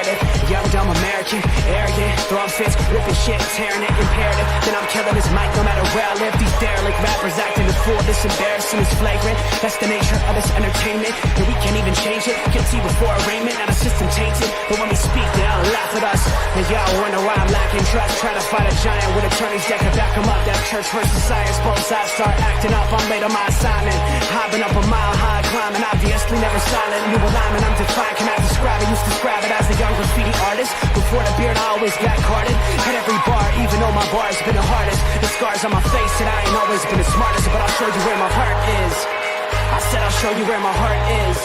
narrative. Young, dumb American, arrogant, throwing fits, ripping shit, tearing it, imperative. Then I'm killing this mic no matter where I live. These derelict rappers acting a fool, this embarrassing, this flagrant. That's the nature of this entertainment, and we can't even change it. Guilty before arraignment, now the system tainted. But when we speak, they all laugh at us. And y'all wonder why I'm lacking trust. Try to fight a giant with attorneys that can back them up. That's church versus science, both sides start acting up. I'm late on my assignment, hopping up a mile high, climbing, obviously never silent. New alignment, I'm defiant, cannot describe it. Used to describe it as a young graffiti artist. Before the beard, I always got carded. At every bar, even though my bar's been the hardest. The scars on my face, and I ain't always been the smartest. But I'll show you where my heart is. I said I'll show you where my heart is.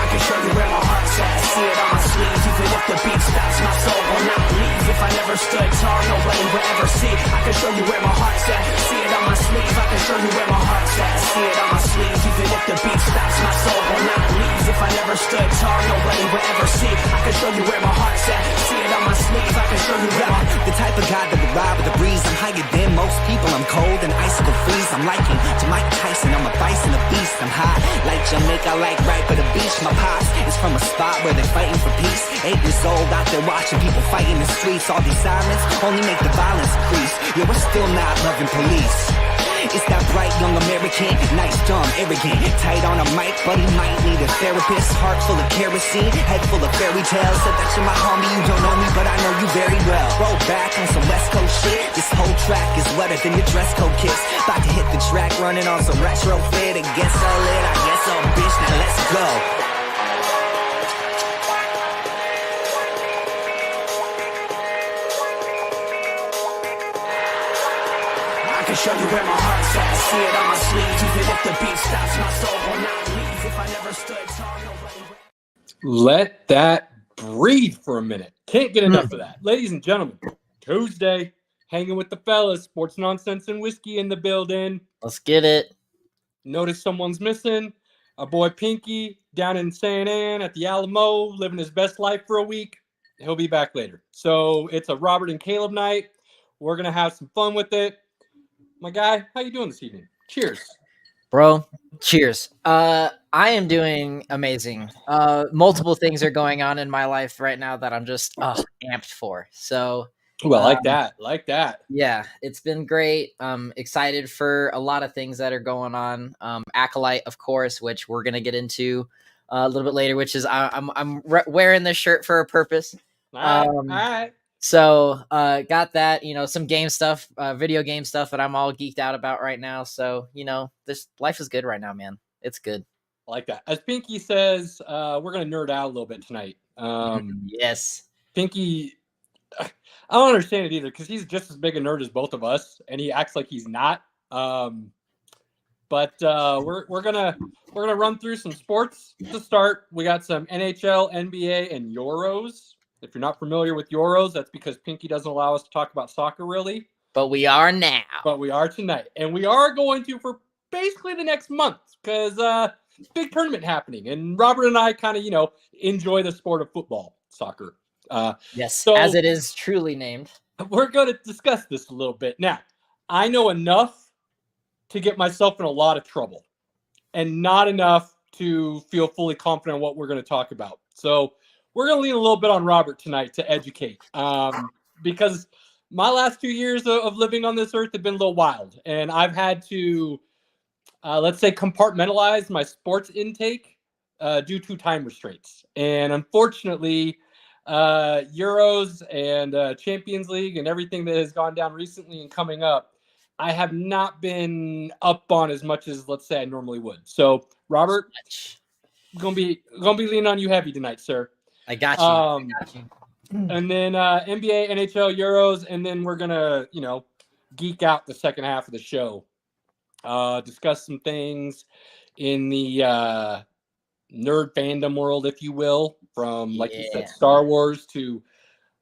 I can show you where my heart's at. See it on my sleeve. Even if the beat stops, my soul will not leave. If I never stood tall, nobody will ever see. I can show you where my heart's at. See it on my sleeve. I can show you where my heart's at. See it on my sleeve. Even if the beat stops, my soul will not leave. If I never stood tall, nobody will ever see. I can show you where my heart's at. See it on my sleeve. I can show you where my... The type of guy that would ride with the breeze. I'm higher than most people. I'm cold and icicle freeze. I'm liking to Mike Tyson. I'm a bison, a beast. I'm hot like Jamaica, like right by the beach. My pops is from a spot where they're fighting for peace. 8 years old out there watching people fight in the streets. All these sirens only make the violence increase. Yeah, we're still not loving police. It's that bright young American, nice, dumb, arrogant, tight on a mic, but he might need a therapist. Heart full of kerosene, head full of fairy tales. Said that you're my homie, you don't know me, but I know you very well. Roll back on some West Coast shit. This whole track is wetter than your dress code kiss. About to hit the track, running on some retro fit. Against so lit, I guess so, bitch, now let's go. I can show you where my heart's at. See it on my sleeve. Even if the beat stops, my soul will not leave. If I never stood tall, nobody will... Let that breathe for a minute. Can't get enough of that. Ladies and gentlemen, Tuesday, hanging with the fellas, sports nonsense and whiskey in the building. Let's get it. Notice someone's missing. Our boy Pinky down in San Ann at the Alamo, living his best life for a week. He'll be back later. So it's a Robert and Caleb night. We're going to have some fun with it. My guy, how you doing this evening? Cheers. Bro, cheers. I am doing amazing. Multiple things are going on in my life right now that I'm just amped for. So, well, like that. Yeah, it's been great. Excited for a lot of things that are going on. Acolyte, of course, which we're gonna get into a little bit later. Which is I'm wearing this shirt for a purpose. All right. So, got that, some game stuff, video game stuff that I'm all geeked out about right now. So, this life is good right now, man. It's good. I like that. As Pinky says, we're going to nerd out a little bit tonight. Yes. Pinky, I don't understand it either because he's just as big a nerd as both of us, and he acts like he's not. But we're gonna run through some sports to start. We got some NHL, NBA, and Euros. If you're not familiar with Euros, that's because Pinky doesn't allow us to talk about soccer, really. But we are now. But we are tonight. And we are going to for basically the next month because big tournament happening. And Robert and I kind of, enjoy the sport of football, soccer. Yes, so as it is truly named. We're going to discuss this a little bit. Now, I know enough to get myself in a lot of trouble and not enough to feel fully confident in what we're going to talk about. So we're going to lean a little bit on Robert tonight to educate because my last 2 years of living on this earth have been a little wild. And I've had to, let's say, compartmentalize my sports intake due to time restraints. And unfortunately, Euros and Champions League and everything that has gone down recently and coming up, I have not been up on as much as, let's say, I normally would. So, Robert, gonna be leaning on you heavy tonight, sir. I got you. And then NBA, NHL, Euros, and then we're gonna, geek out the second half of the show. Discuss some things in the nerd fandom world, if you will, from like you said, Star Wars to.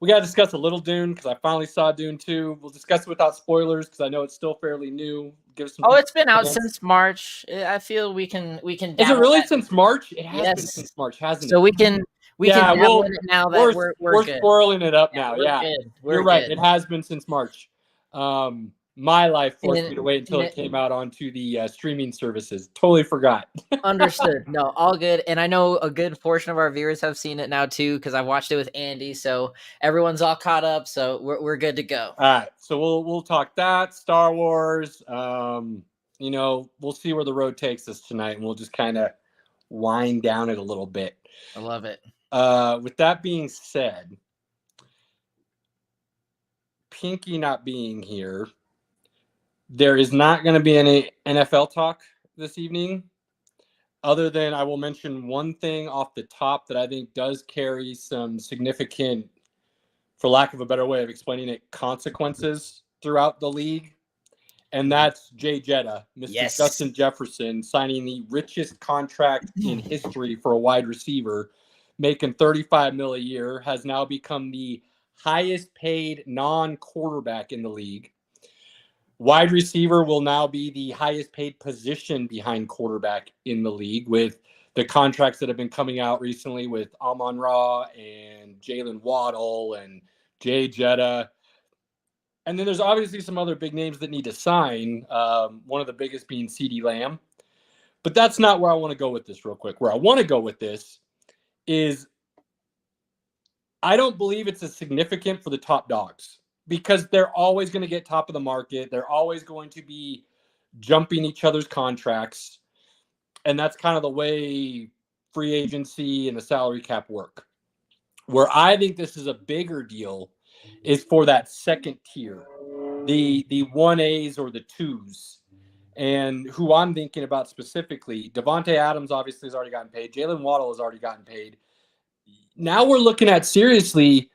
We got to discuss a little Dune because I finally saw Dune 2. We'll discuss it without spoilers because I know it's still fairly new. Give some. It's been out since March. I feel we can. Is it really since March? It has been since March, hasn't it? So we can dabble in it now that we're we're good. spoiling it up now. We're Yeah, good. You're right. It has been since March. My life forced me to wait until it came out onto the streaming services. Totally forgot. Understood. No, all good. And I know a good portion of our viewers have seen it now too, because I've watched it with Andy. So everyone's all caught up. So we're good to go. All right. So we'll talk that, Star Wars. You know, we'll see where the road takes us tonight, and we'll just kind of wind down it a little bit. I love it. With that being said, Pinky not being here, there is not going to be any NFL talk this evening, other than I will mention one thing off the top that I think does carry some significant, for lack of a better way of explaining it, consequences throughout the league. And that's Jay Jetta, Mr. Justin Jefferson, signing the richest contract in history for a wide receiver, making $35 million a year, has now become the highest paid non-quarterback in the league. Wide receiver will now be the highest paid position behind quarterback in the league, with the contracts that have been coming out recently with Amon-Ra and Jalen Waddle and Jay Jetta. And then there's obviously some other big names that need to sign, one of the biggest being CeeDee Lamb. But that's not where I want to go with this real quick. Where I want to go with this is I don't believe it's as significant for the top dogs, because they're always going to get top of the market. They're always going to be jumping each other's contracts. And that's kind of the way free agency and the salary cap work. Where I think this is a bigger deal is for that second tier, the 1As or the 2s. And who I'm thinking about specifically, Devontae Adams obviously has already gotten paid. Jalen Waddle has already gotten paid. Now we're looking at, seriously,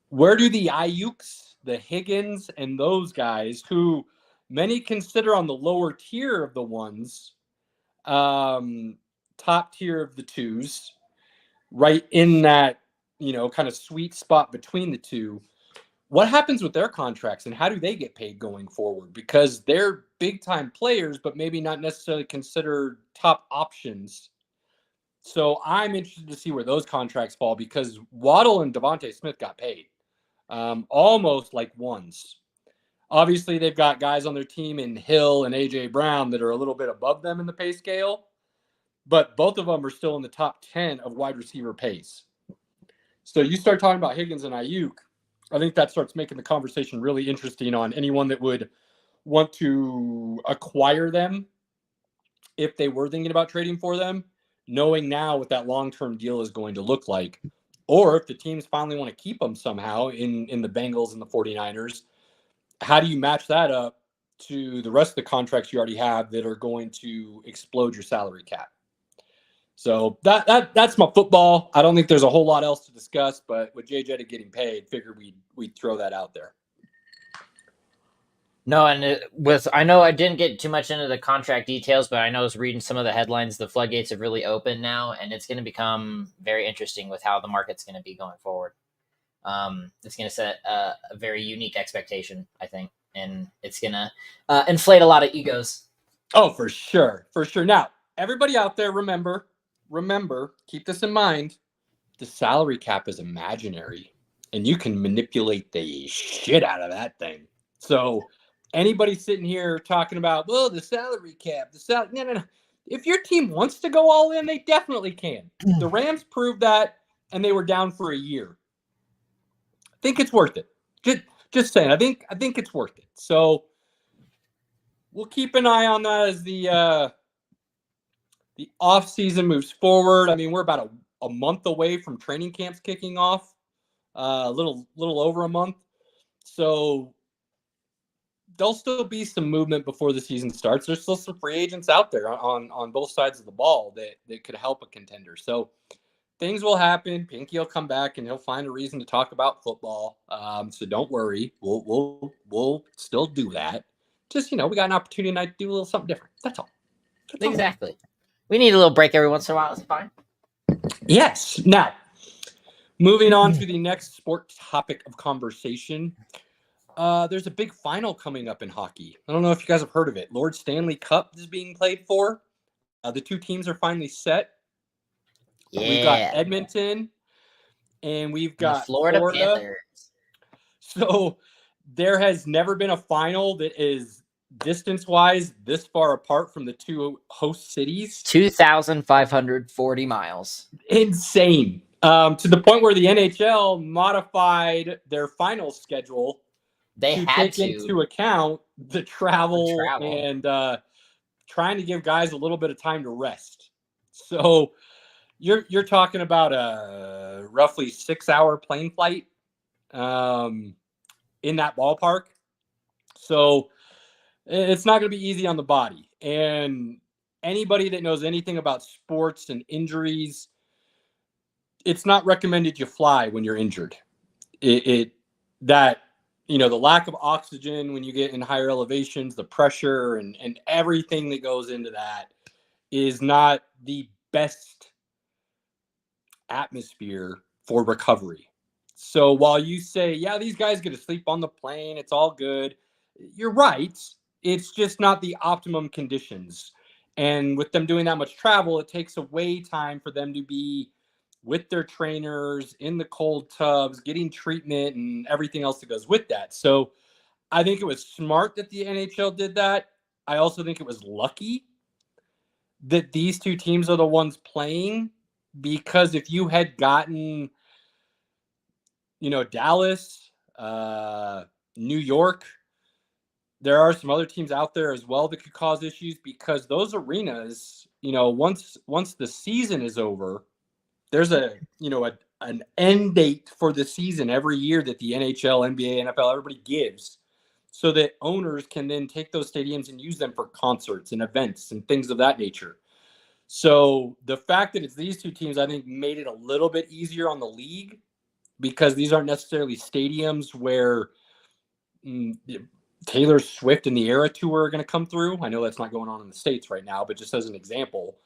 where do the Ayuks, the Higgins, and those guys, who many consider on the lower tier of the ones, top tier of the 2s, right in that, kind of sweet spot between the two, what happens with their contracts and how do they get paid going forward? Because they're big-time players, but maybe not necessarily considered top options. So I'm interested to see where those contracts fall, because Waddle and Devontae Smith got paid almost like ones. Obviously, they've got guys on their team in Hill and A.J. Brown that are a little bit above them in the pay scale, but both of them are still in the top 10 of wide receiver pays. So you start talking about Higgins and Ayuk, I think that starts making the conversation really interesting on anyone that would want to acquire them if they were thinking about trading for them, knowing now what that long-term deal is going to look like. Or if the teams finally want to keep them somehow in the Bengals and the 49ers, how do you match that up to the rest of the contracts you already have that are going to explode your salary cap? So that's my football. I don't think there's a whole lot else to discuss, but with Jay Jetta getting paid, figured we'd throw that out there. No, and I know I didn't get too much into the contract details, but I know I was reading some of the headlines. The floodgates have really opened now, and it's going to become very interesting with how the market's going to be going forward. It's going to set a very unique expectation, I think, and it's going to inflate a lot of egos. Oh, for sure. For sure. Now, everybody out there, remember, keep this in mind. The salary cap is imaginary, and you can manipulate the shit out of that thing. So anybody sitting here talking about, well, the salary cap, no. If your team wants to go all in, they definitely can. The Rams proved that, and they were down for a year. I think it's worth it. Just saying. I think it's worth it. So we'll keep an eye on that as the off season moves forward. I mean, we're about a month away from training camps kicking off, a little over a month. So there'll still be some movement before the season starts. There's still some free agents out there on both sides of the ball that could help a contender. So things will happen. Pinky will come back and he'll find a reason to talk about football. So don't worry. We'll still do that. Just, we got an opportunity tonight to do a little something different. That's all. Exactly. We need a little break every once in a while. It's fine. Yes. Now, moving on to the next sport topic of conversation. There's a big final coming up in hockey. I don't know if you guys have heard of it. Lord Stanley Cup is being played for. The two teams are finally set. Yeah. We've got Edmonton and we've got Florida Panthers. So there has never been a final that is distance-wise this far apart from the two host cities. 2,540 miles. Insane. To the point where the NHL modified their final schedule They to had take into account the travel. And trying to give guys a little bit of time to rest. So you're talking about a roughly 6-hour plane flight in that ballpark. So it's not going to be easy on the body. And anybody that knows anything about sports and injuries, it's not recommended you fly when you're injured. The lack of oxygen when you get in higher elevations, the pressure and everything that goes into that is not the best atmosphere for recovery. So while you say, yeah, these guys get to sleep on the plane, it's all good. You're right. It's just not the optimum conditions. And with them doing that much travel, it takes away time for them to be with their trainers in the cold tubs, getting treatment and everything else that goes with that. So I think it was smart that the NHL did that. I also think it was lucky that these two teams are the ones playing, because if you had gotten, Dallas, New York, there are some other teams out there as well that could cause issues, because those arenas, once the season is over, there's an end date for the season every year that the NHL, NBA, NFL, everybody gives, so that owners can then take those stadiums and use them for concerts and events and things of that nature. So the fact that it's these two teams, I think, made it a little bit easier on the league, because these aren't necessarily stadiums where Taylor Swift and the Era Tour are going to come through. I know that's not going on in the States right now, but just as an example,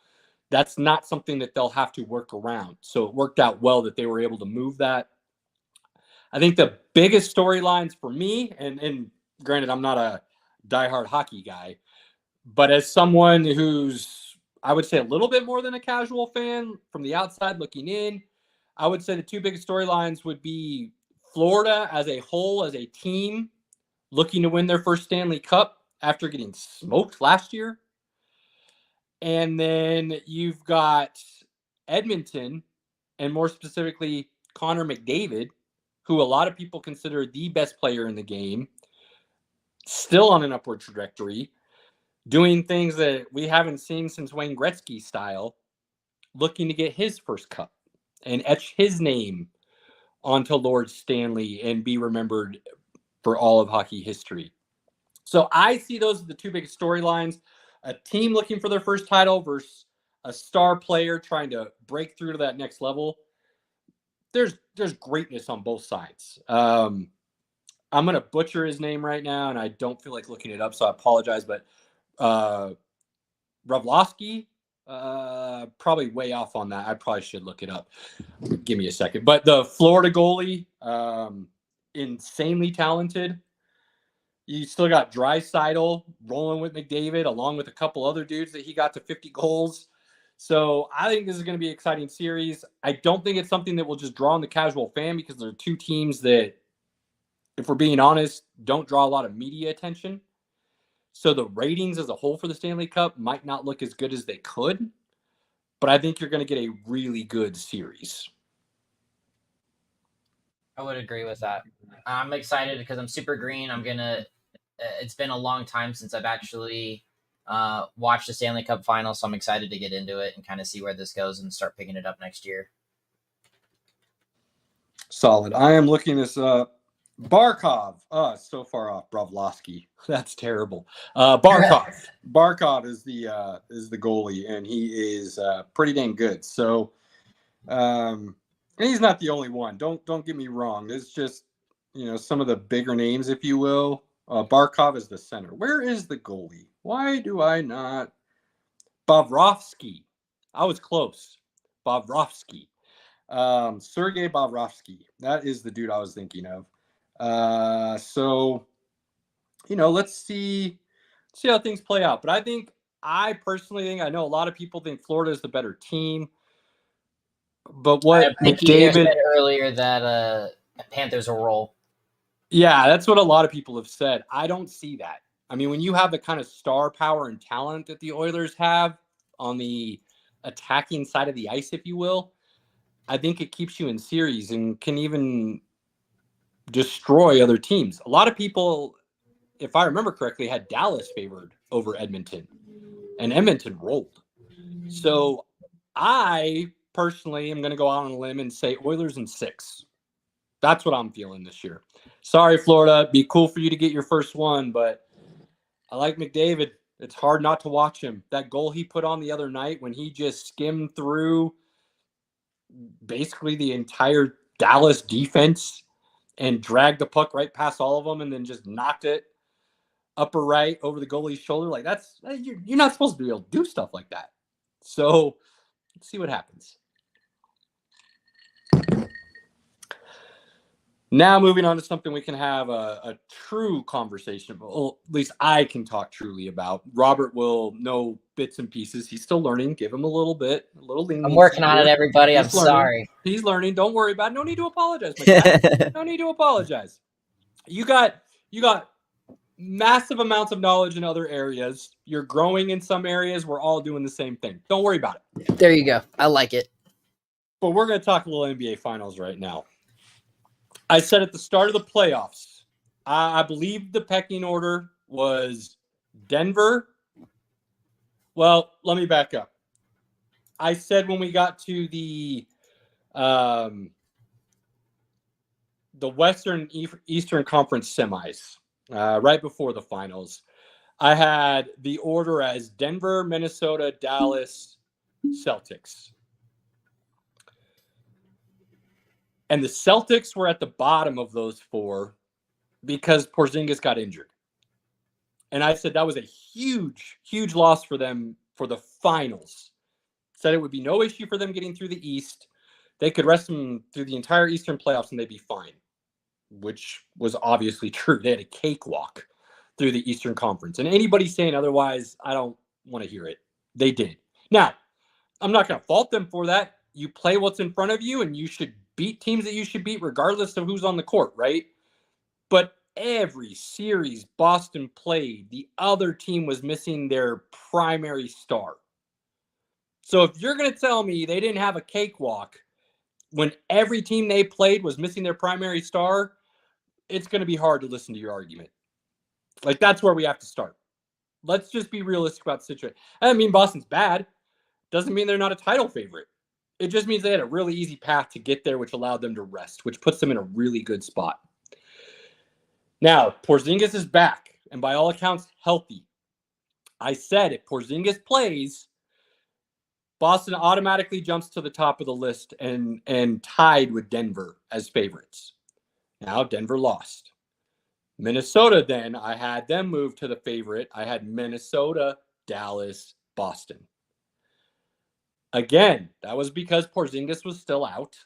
that's not something that they'll have to work around. So it worked out well that they were able to move that. I think the biggest storylines for me, and granted, I'm not a diehard hockey guy, but as someone who's, I would say, a little bit more than a casual fan from the outside looking in, I would say the two biggest storylines would be Florida as a whole, as a team, looking to win their first Stanley Cup after getting smoked last year. And then you've got Edmonton, and more specifically Connor McDavid, who a lot of people consider the best player in the game, still on an upward trajectory, doing things that we haven't seen since Wayne Gretzky style, looking to get his first cup and etch his name onto Lord Stanley and be remembered for all of hockey history. So I see those as the two biggest storylines: a team looking for their first title versus a star player trying to break through to that next level. There's greatness on both sides. I'm going to butcher his name right now, and I don't feel like looking it up, so I apologize. But Ravlovsky, probably way off on that. I probably should look it up. Give me a second. But the Florida goalie, insanely talented. You still got Draisaitl rolling with McDavid, along with a couple other dudes that he got to 50 goals. So I think this is going to be an exciting series. I don't think it's something that will just draw on the casual fan, because there are two teams that, if we're being honest, don't draw a lot of media attention. So the ratings as a whole for the Stanley Cup might not look as good as they could, but I think you're going to get a really good series. I would agree with that. I'm excited because I'm super green. It's been a long time since I've actually watched the Stanley Cup final, so I'm excited to get into it and kind of see where this goes and start picking it up next year. Solid. I am looking this up. Barkov. So far off. Bravlovsky. That's terrible. Barkov is the goalie, and he is pretty dang good. So, and he's not the only one. Don't get me wrong. It's just, some of the bigger names, if you will. Barkov is the center. Where is the goalie? Why do I not? Bobrovsky. I was close. Bobrovsky. Sergei Bobrovsky. That is the dude I was thinking of. So, let's see how things play out. But I personally think, I know a lot of people think Florida is the better team. But what I think you said earlier that Panthers will roll. Yeah, that's what a lot of people have said. I don't see that. I mean, when you have the kind of star power and talent that the Oilers have on the attacking side of the ice, if you will, I think it keeps you in series and can even destroy other teams. A lot of people, if I remember correctly, had Dallas favored over Edmonton, and Edmonton rolled. So I personally am going to go out on a limb and say Oilers in 6. That's what I'm feeling this year. Sorry, Florida. It'd be cool for you to get your first one, but I like McDavid. It's hard not to watch him. That goal he put on the other night when he just skimmed through basically the entire Dallas defense and dragged the puck right past all of them and then just knocked it upper right over the goalie's shoulder. Like you're not supposed to be able to do stuff like that. So let's see what happens. Now moving on to something we can have a true conversation about. Well, at least I can talk truly about. Robert will know bits and pieces. He's still learning. Give him a little leniency. I'm working on it, everybody. He's I'm learning. sorry. He's learning. Don't worry about it. No need to apologize, my guy. No need to apologize. You got massive amounts of knowledge in other areas. You're growing in some areas. We're all doing the same thing. Don't worry about it. There you go. I like it. But we're going to talk a little NBA Finals right now. I said at the start of the playoffs, I believe the pecking order was Denver. Well, let me back up. I said when we got to the Western Eastern Conference semis, right before the finals, I had the order as Denver, Minnesota, Dallas, Celtics. And the Celtics were at the bottom of those 4 because Porzingis got injured. And I said that was a huge, huge loss for them for the finals. Said it would be no issue for them getting through the East. They could rest them through the entire Eastern playoffs and they'd be fine, which was obviously true. They had a cakewalk through the Eastern Conference. And anybody saying otherwise, I don't want to hear it. They did. Now, I'm not going to fault them for that. You play what's in front of you and you should beat teams that you should beat regardless of who's on the court, right? But every series Boston played, the other team was missing their primary star. So if you're going to tell me they didn't have a cakewalk when every team they played was missing their primary star, it's going to be hard to listen to your argument. Like, that's where we have to start. Let's just be realistic about the situation. I don't mean Boston's bad. Doesn't mean they're not a title favorite. It just means they had a really easy path to get there, which allowed them to rest, which puts them in a really good spot. Now, Porzingis is back, and by all accounts, healthy. I said if Porzingis plays, Boston automatically jumps to the top of the list and tied with Denver as favorites. Now, Denver lost. Minnesota, then, I had them move to the favorite. I had Minnesota, Dallas, Boston. Again, that was because Porzingis was still out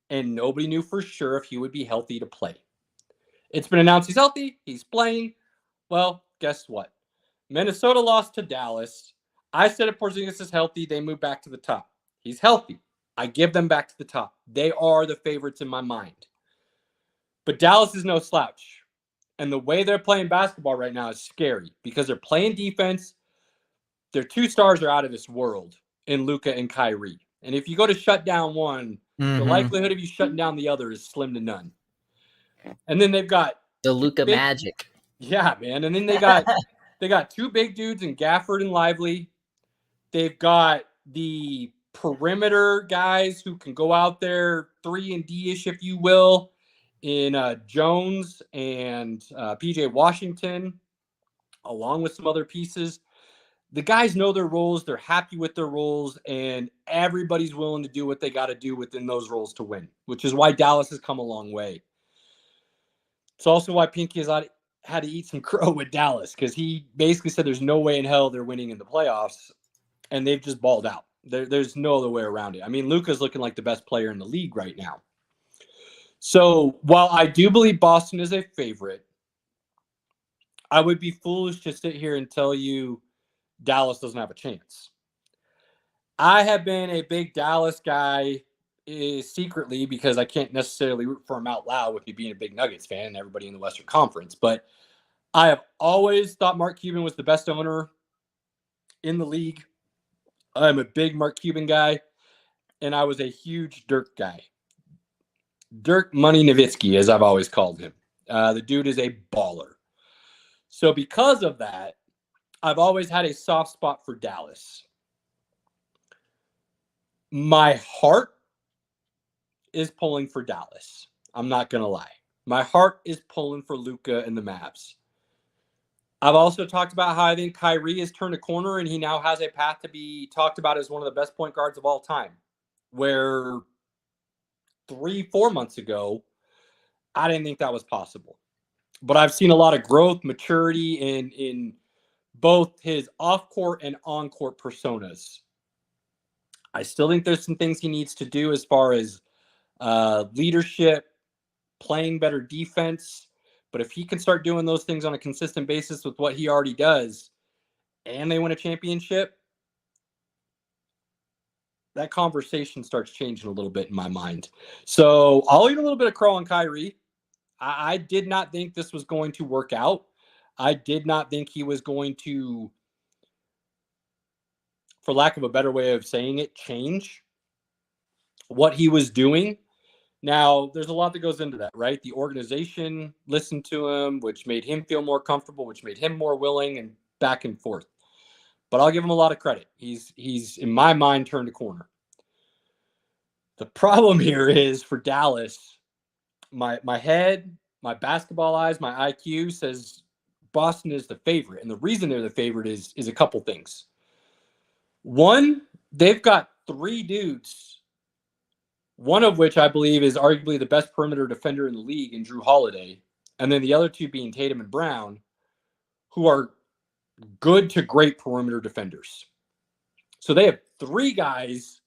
and nobody knew for sure if he would be healthy to play. It's been announced he's healthy. He's playing. Well, guess what? Minnesota lost to Dallas. I said if Porzingis is healthy, they move back to the top. He's healthy. I give them back to the top. They are the favorites in my mind. But Dallas is no slouch. And the way they're playing basketball right now is scary because they're playing defense. Their 2 stars are out of this world in Luka and Kyrie. And if you go to shut down one, the likelihood of you shutting down the other is slim to none. And then they've got the Luka magic. Yeah, man. And then they got 2 big dudes in Gafford and Lively. They've got the perimeter guys who can go out there 3 and D-ish, if you will, in Jones and PJ Washington, along with some other pieces. The guys know their roles. They're happy with their roles, and everybody's willing to do what they got to do within those roles to win, which is why Dallas has come a long way. It's also why Pinky has had to eat some crow with Dallas, because he basically said there's no way in hell they're winning in the playoffs, and they've just balled out. There's no other way around it. I mean, Luka's looking like the best player in the league right now. So while I do believe Boston is a favorite, I would be foolish to sit here and tell you Dallas doesn't have a chance. I have been a big Dallas guy is secretly, because I can't necessarily root for him out loud with me being a big Nuggets fan and everybody in the Western Conference, but I have always thought Mark Cuban was the best owner in the league. I'm a big Mark Cuban guy, and I was a huge Dirk guy. Dirk Money Nowitzki, as I've always called him. The dude is a baller. So because of that, I've always had a soft spot for Dallas. My heart is pulling for Dallas. I'm not going to lie. My heart is pulling for Luka and the Mavs. I've also talked about how I think Kyrie has turned a corner and he now has a path to be talked about as one of the best point guards of all time. Where 3-4 months ago, I didn't think that was possible. But I've seen a lot of growth, maturity in both his off-court and on-court personas. I still think there's some things he needs to do as far as leadership, playing better defense. But if he can start doing those things on a consistent basis with what he already does, and they win a championship, that conversation starts changing a little bit in my mind. So I'll eat a little bit of crow on Kyrie. I did not think this was going to work out. I did not think he was going to, for lack of a better way of saying it, change what he was doing. Now, there's a lot that goes into that, right? The organization listened to him, which made him feel more comfortable, which made him more willing, and back and forth. But I'll give him a lot of credit. He's in my mind, turned a corner. The problem here is for Dallas, my head, my basketball eyes, my IQ says Boston is the favorite. And the reason they're the favorite is a couple things. One, they've got 3 dudes, one of which I believe is arguably the best perimeter defender in the league in Drew Holiday, and then the other 2 being Tatum and Brown, who are good to great perimeter defenders. So they have 3 guys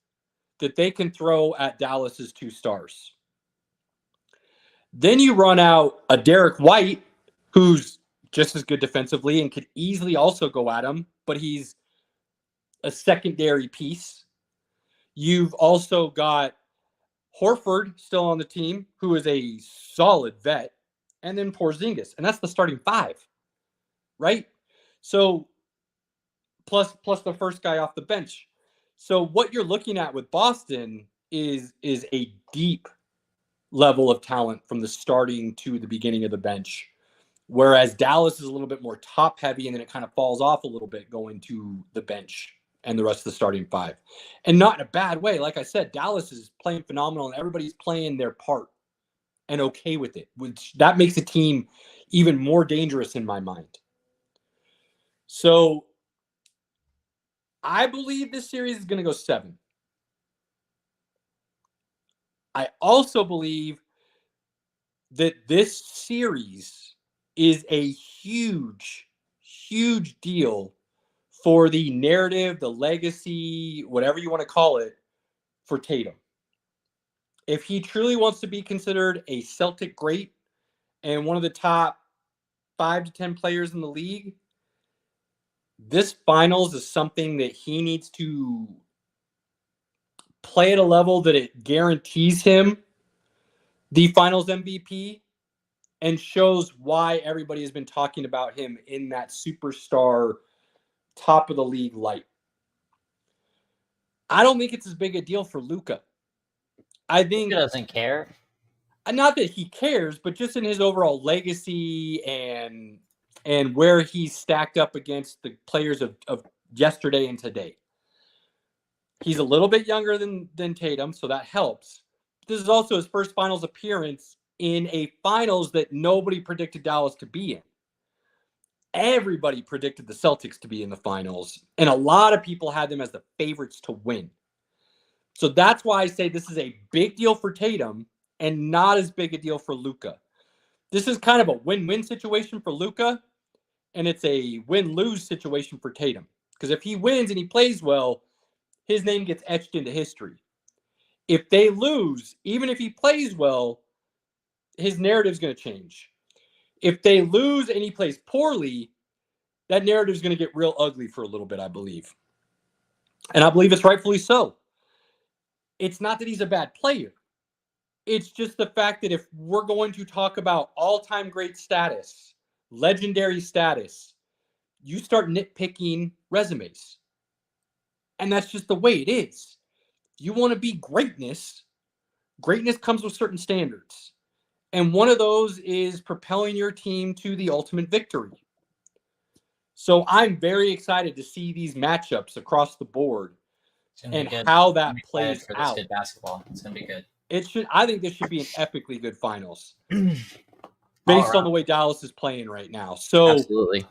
that they can throw at Dallas's 2 stars. Then you run out a Derek White, who's just as good defensively and could easily also go at him, but he's a secondary piece. You've also got Horford still on the team, who is a solid vet, and then Porzingis, and that's the starting 5, right? So plus the first guy off the bench. So what you're looking at with Boston is a deep level of talent from the starting to the beginning of the bench, whereas Dallas is a little bit more top heavy, and then it kind of falls off a little bit going to the bench and the rest of the starting 5. And not in a bad way. Like I said, Dallas is playing phenomenal, and everybody's playing their part and okay with it, which that makes the team even more dangerous in my mind. So I believe this series is going to go 7. I also believe that this series is a huge, huge deal for the narrative, the legacy, whatever you want to call it, for Tatum. If he truly wants to be considered a Celtic great and one of the top 5 to 10 players in the league, this finals is something that he needs to play at a level that it guarantees him the finals MVP and shows why everybody has been talking about him in that superstar top of the league light. I don't think it's as big a deal for Luka. I think He doesn't care. Not that he cares, but just in his overall legacy and where he's stacked up against the players of yesterday and today. He's a little bit younger than Tatum, so that helps. This is also his first finals appearance in a finals that nobody predicted Dallas to be in. Everybody predicted the Celtics to be in the finals, and a lot of people had them as the favorites to win. So that's why I say this is a big deal for Tatum and not as big a deal for Luka. This is kind of a win-win situation for Luka, and it's a win-lose situation for Tatum. Because if he wins and he plays well, his name gets etched into history. If they lose, even if he plays well, his narrative is going to change. If they lose and he plays poorly, that narrative is going to get real ugly for a little bit, I believe. And I believe it's rightfully so. it's not that he's a bad player. It's just the fact that if we're going to talk about all-time great status, legendary status, you start nitpicking resumes. And that's just the way it is. You want to be greatness. Greatness comes with certain standards. And one of those is propelling your team to the ultimate victory. So I'm very excited to see these matchups across the board and how that plays for this out. good basketball. It's going to be good. I think this should be an epically good finals based on the way Dallas is playing right now. So absolutely.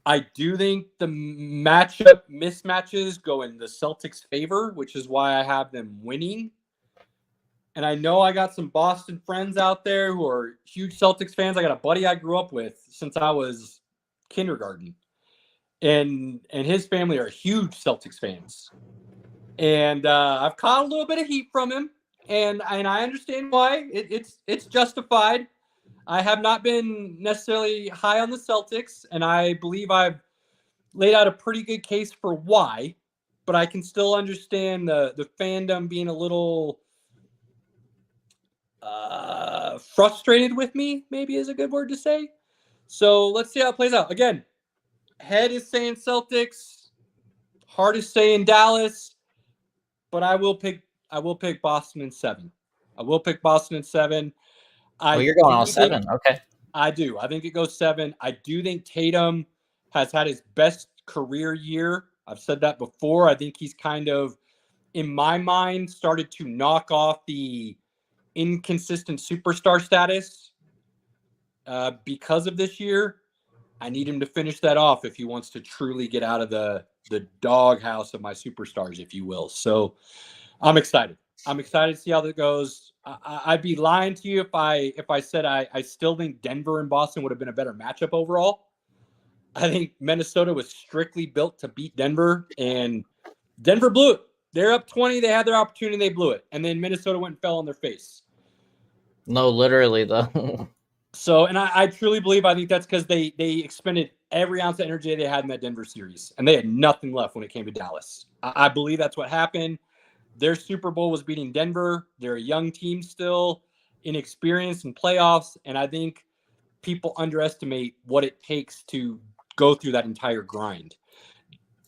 I do think the matchup mismatches go in the Celtics' favor, which is why I have them winning. And I know I got some Boston friends out there who are huge Celtics fans. I got a buddy I grew up with since I was kindergarten. And his family are huge Celtics fans. And I've caught a little bit of heat from him. And I understand why. It's justified. I have not been necessarily high on the Celtics, and I believe I've laid out a pretty good case for why. But I can still understand the fandom being a little frustrated with me, maybe is a good word to say. So let's see how it plays out. Again, head is saying Celtics, heart is saying Dallas, but I will pick Boston in 7. I will pick Boston in 7. You're going all 7. Okay. I do. I think it goes 7. I do think Tatum has had his best career year. I've said that before. I think he's kind of, in my mind, started to knock off the inconsistent superstar status because of this year. I need him to finish that off if he wants to truly get out of the doghouse of my superstars, if you will. So I'm excited. I'm excited to see how that goes. I'd be lying to you if I said I still think Denver and Boston would have been a better matchup overall. I think Minnesota was strictly built to beat Denver, and Denver blew it. They're up 20. They had their opportunity. They blew it. And then Minnesota went and fell on their face. No, literally, though. So, and I truly believe, I think that's because they expended every ounce of energy they had in that Denver series, and they had nothing left when it came to Dallas. I believe that's what happened. Their Super Bowl was beating Denver. They're a young team still, inexperienced in playoffs, and I think people underestimate what it takes to go through that entire grind.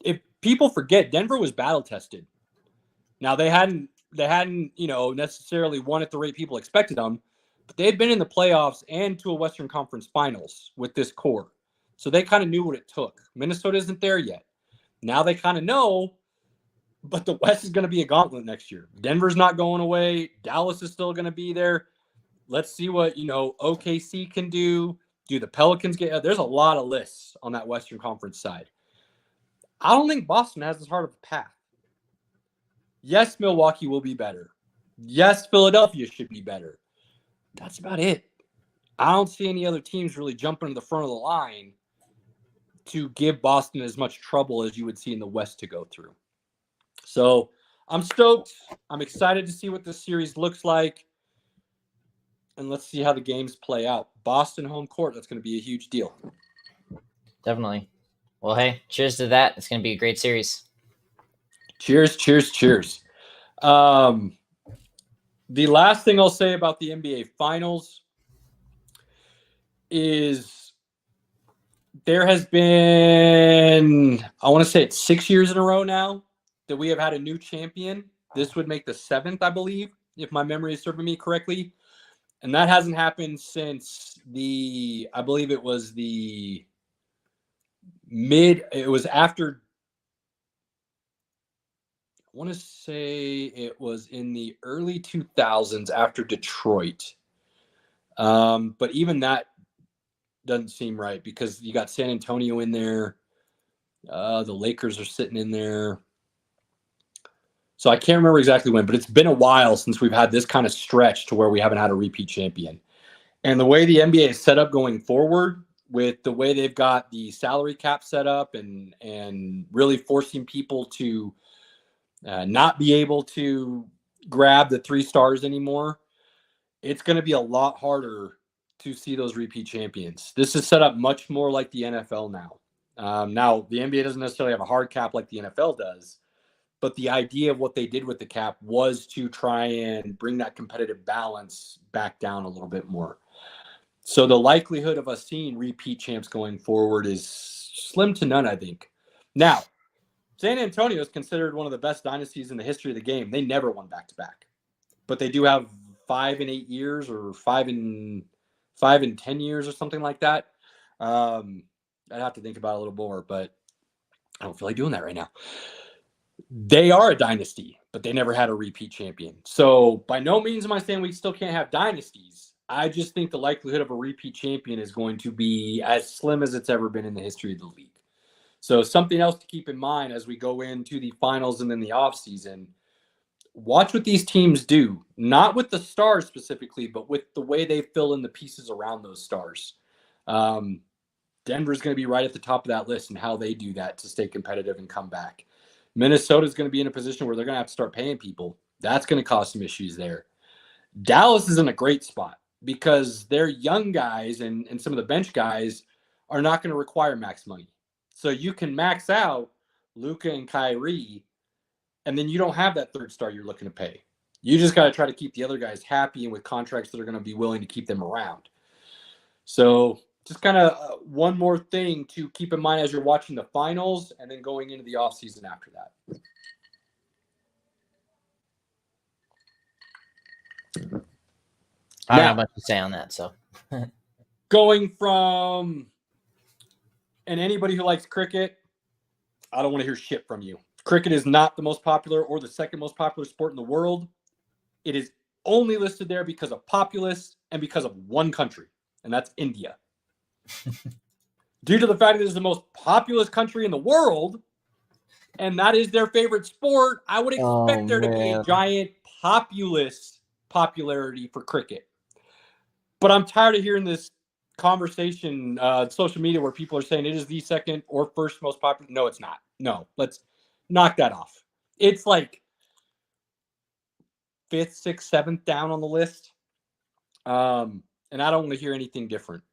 If people forget, Denver was battle tested. Now they hadn't necessarily won at the rate people expected them, but they've been in the playoffs and to a Western Conference Finals with this core. So they kind of knew what it took. Minnesota isn't there yet. Now they kind of know, but the West is going to be a gauntlet next year. Denver's not going away. Dallas is still going to be there. Let's see what, OKC can do. Do the Pelicans get – there's a lot of lists on that Western Conference side. I don't think Boston has as hard of a path. Yes, Milwaukee will be better. Yes, Philadelphia should be better. That's about it. I don't see any other teams really jumping to the front of the line to give Boston as much trouble as you would see in the West to go through. So I'm stoked. I'm excited to see what this series looks like. And let's see how the games play out. Boston home court, that's going to be a huge deal. Definitely. Well, hey, cheers to that. It's going to be a great series. Cheers, cheers, cheers. The last thing I'll say about the NBA Finals is there has been, I want to say it's 6 years in a row now that we have had a new champion. This would make the 7th, I believe, if my memory is serving me correctly. And that hasn't happened since I believe it was after, I want to say it was in the early 2000s after Detroit. But even that doesn't seem right because you got San Antonio in there. The Lakers are sitting in there. So I can't remember exactly when, but it's been a while since we've had this kind of stretch to where we haven't had a repeat champion. And the way the NBA is set up going forward, with the way they've got the salary cap set up and really forcing people to not be able to grab the 3 stars anymore, it's going to be a lot harder to see those repeat champions. This is set up much more like the NFL now. Now, the NBA doesn't necessarily have a hard cap like the NFL does, But the idea of what they did with the cap was to try and bring that competitive balance back down a little bit more. So the likelihood of us seeing repeat champs going forward is slim to none, I think. Now, San Antonio is considered one of the best dynasties in the history of the game. They never won back-to-back. But they do have 5 in 8 years, or 5 in 10 years, or something like that. I'd have to think about it a little more, but I don't feel like doing that right now. They are a dynasty, but they never had a repeat champion. So by no means am I saying we still can't have dynasties. I just think the likelihood of a repeat champion is going to be as slim as it's ever been in the history of the league. So something else to keep in mind as we go into the finals and then the offseason, watch what these teams do, not with the stars specifically, but with the way they fill in the pieces around those stars. Denver's going to be right at the top of that list and how they do that to stay competitive and come back. Minnesota's going to be in a position where they're going to have to start paying people. That's going to cause some issues there. Dallas is in a great spot because their young guys and some of the bench guys are not going to require max money. So you can max out Luka and Kyrie, and then you don't have that third star you're looking to pay. You just got to try to keep the other guys happy and with contracts that are going to be willing to keep them around. So just kind of one more thing to keep in mind as you're watching the finals and then going into the offseason after that. I don't have much to say on that. So going from, and anybody who likes cricket, I don't want to hear shit from you. Cricket is not the most popular or the second most popular sport in the world. It is only listed there because of populace and because of one country, and that's India. Due to the fact that it is the most populous country in the world, and that is their favorite sport, I would expect there to be a giant popularity for cricket. But I'm tired of hearing this conversation, social media, where people are saying it is the second or first most popular. No, it's not. No, let's knock that off. It's like 5th, 6th, 7th down on the list. And I don't want to hear anything different.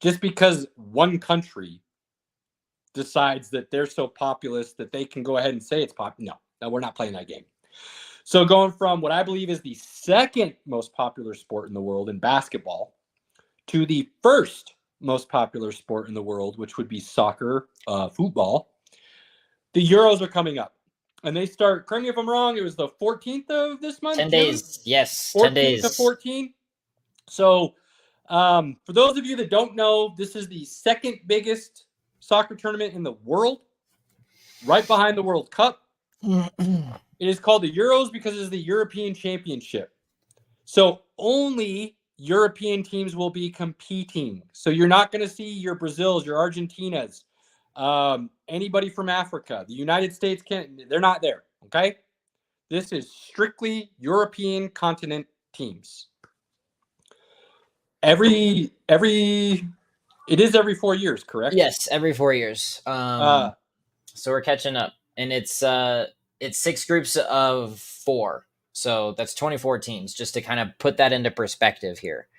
Just because one country decides that they're so populous that they can go ahead and say it's popular. No, we're not playing that game. So going from what I believe is the second most popular sport in the world in basketball to the first most popular sport in the world, which would be soccer, football, the Euros are coming up. And they start, correct me if I'm wrong, it was the 14th of this month? 10 days. Yes, 10 days. to 14. So for those of you that don't know, this is the second biggest soccer tournament in the world, right behind the World Cup. It is called the Euros because it is the European Championship. So only European teams will be competing. So you're not going to see your Brazils, your Argentinas, anybody from Africa. The United States they're not there. Okay. This is strictly European continent teams. It is every 4 years, correct? Yes, every 4 years. So we're catching up, and it's 6 groups of 4. So that's 24 teams, just to kind of put that into perspective here.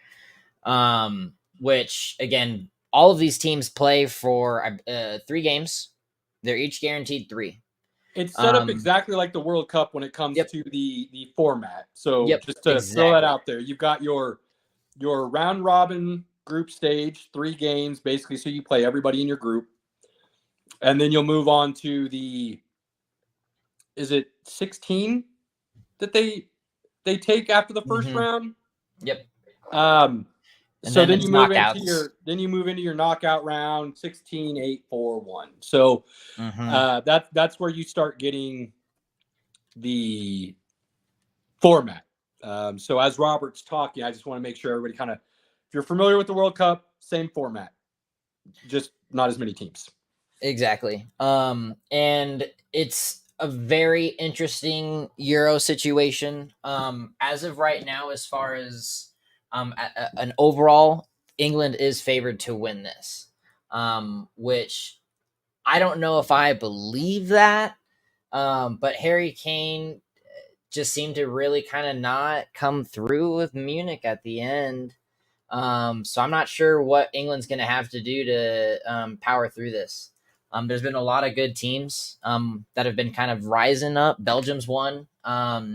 Which, again, all of these teams play for 3 games. They're each guaranteed 3. It's set up exactly like the World Cup when it comes to the format. So just to throw that out there, you've got your round robin group stage, 3 games, basically. So you play everybody in your group. And then you'll move on to is it 16 that they take after the first round? Yep. So then you move into your knockout round, 16, 8, 4, 1. So that's where you start getting the format. So as Robert's talking, I just want to make sure everybody kind of, if you're familiar with the World Cup, same format, just not as many teams. Exactly. And it's a very interesting Euro situation. As of right now, as far as an overall, England is favored to win this, which I don't know if I believe that. But Harry Kane just seemed to really kind of not come through with Munich at the end. So I'm not sure what England's going to have to do to power through this. There's been a lot of good teams that have been kind of rising up. Belgium's one. But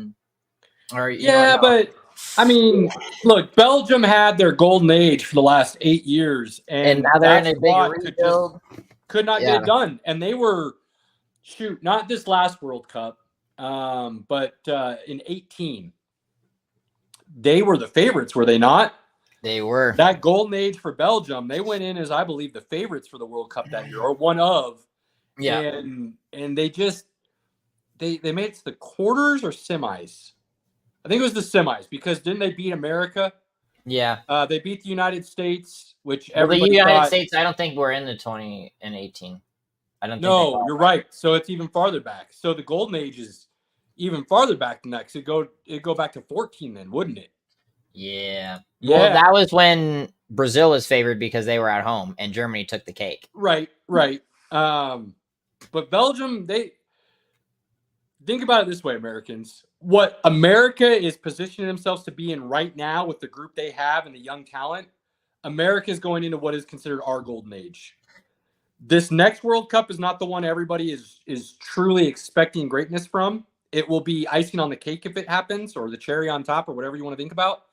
I mean, look, Belgium had their golden age for the last 8 years, and and now they're in that a big squad rebuild. could not get it done. And they were, not this last World Cup, but in 18, they were the favorites, were they not? They were. That golden age for Belgium, they went in as, I believe, the favorites for the World Cup that year, or one of. Yeah. And they just they made it to the quarters or semis. I think it was the semis, because didn't they beat America? Yeah. They beat the United States, which the everybody United States, I don't think we're in the 2018. I don't think. No, you're right. So it's even farther back. So the golden age is even farther back than that. It'd go back to 14 then, wouldn't it? Yeah. Well, that was when Brazil was favored because they were at home and Germany took the cake. Right. But Belgium, they think about it this way, Americans. What America is positioning themselves to be in right now with the group they have and the young talent, America is going into what is considered our golden age. This next World Cup is not the one everybody is truly expecting greatness from. It will be icing on the cake if it happens, or the cherry on top, or whatever you want to think about.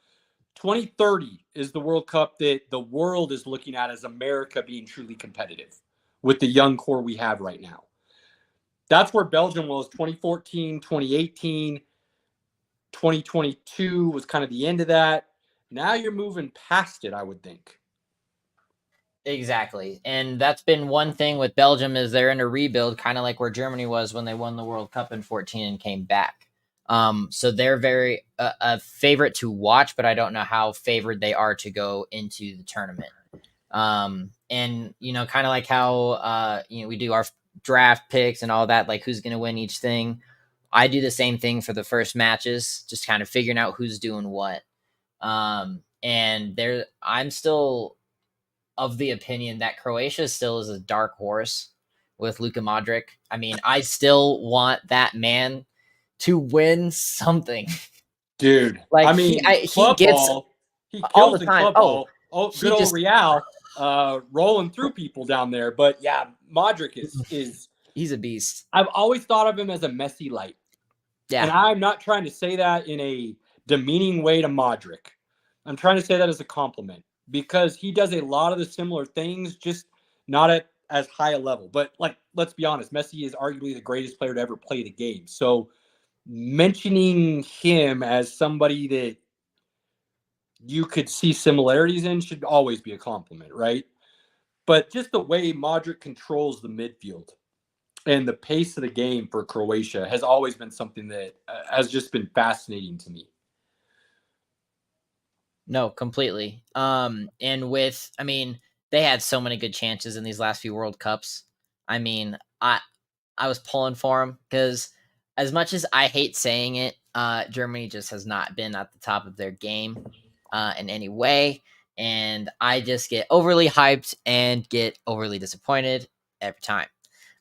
2030 is the World Cup that the world is looking at as America being truly competitive with the young core we have right now. That's where Belgium was 2014, 2018, 2022 was kind of the end of that. Now you're moving past it, I would think. Exactly. And that's been one thing with Belgium, is they're in a rebuild, kind of like where Germany was when they won the World Cup in 14 and came back. So they're very a favorite to watch, but I don't know how favored they are to go into the tournament. And, kind of like how, we do our draft picks and all that, like who's going to win each thing. I do the same thing for the first matches, just kind of figuring out who's doing what. And I'm still of the opinion that Croatia still is a dark horse with Luka Modric. I mean, I still want that man to win something. Dude, like, I mean, he gets he all the kills time. Club ball. Good old Real rolling through people down there. But yeah, Modric is he's a beast. I've always thought of him as a Messi light. Yeah. And I'm not trying to say that in a demeaning way to Modric. I'm trying to say that as a compliment, because he does a lot of the similar things, just not at as high a level. But let's be honest, Messi is arguably the greatest player to ever play the game. So mentioning him as somebody that you could see similarities in should always be a compliment, right? But just the way Modric controls the midfield and the pace of the game for Croatia has always been something that has just been fascinating to me. No, completely. They had so many good chances in these last few World Cups. I mean, I was pulling for them, because as much as I hate saying it, Germany just has not been at the top of their game in any way. And I just get overly hyped and get overly disappointed every time.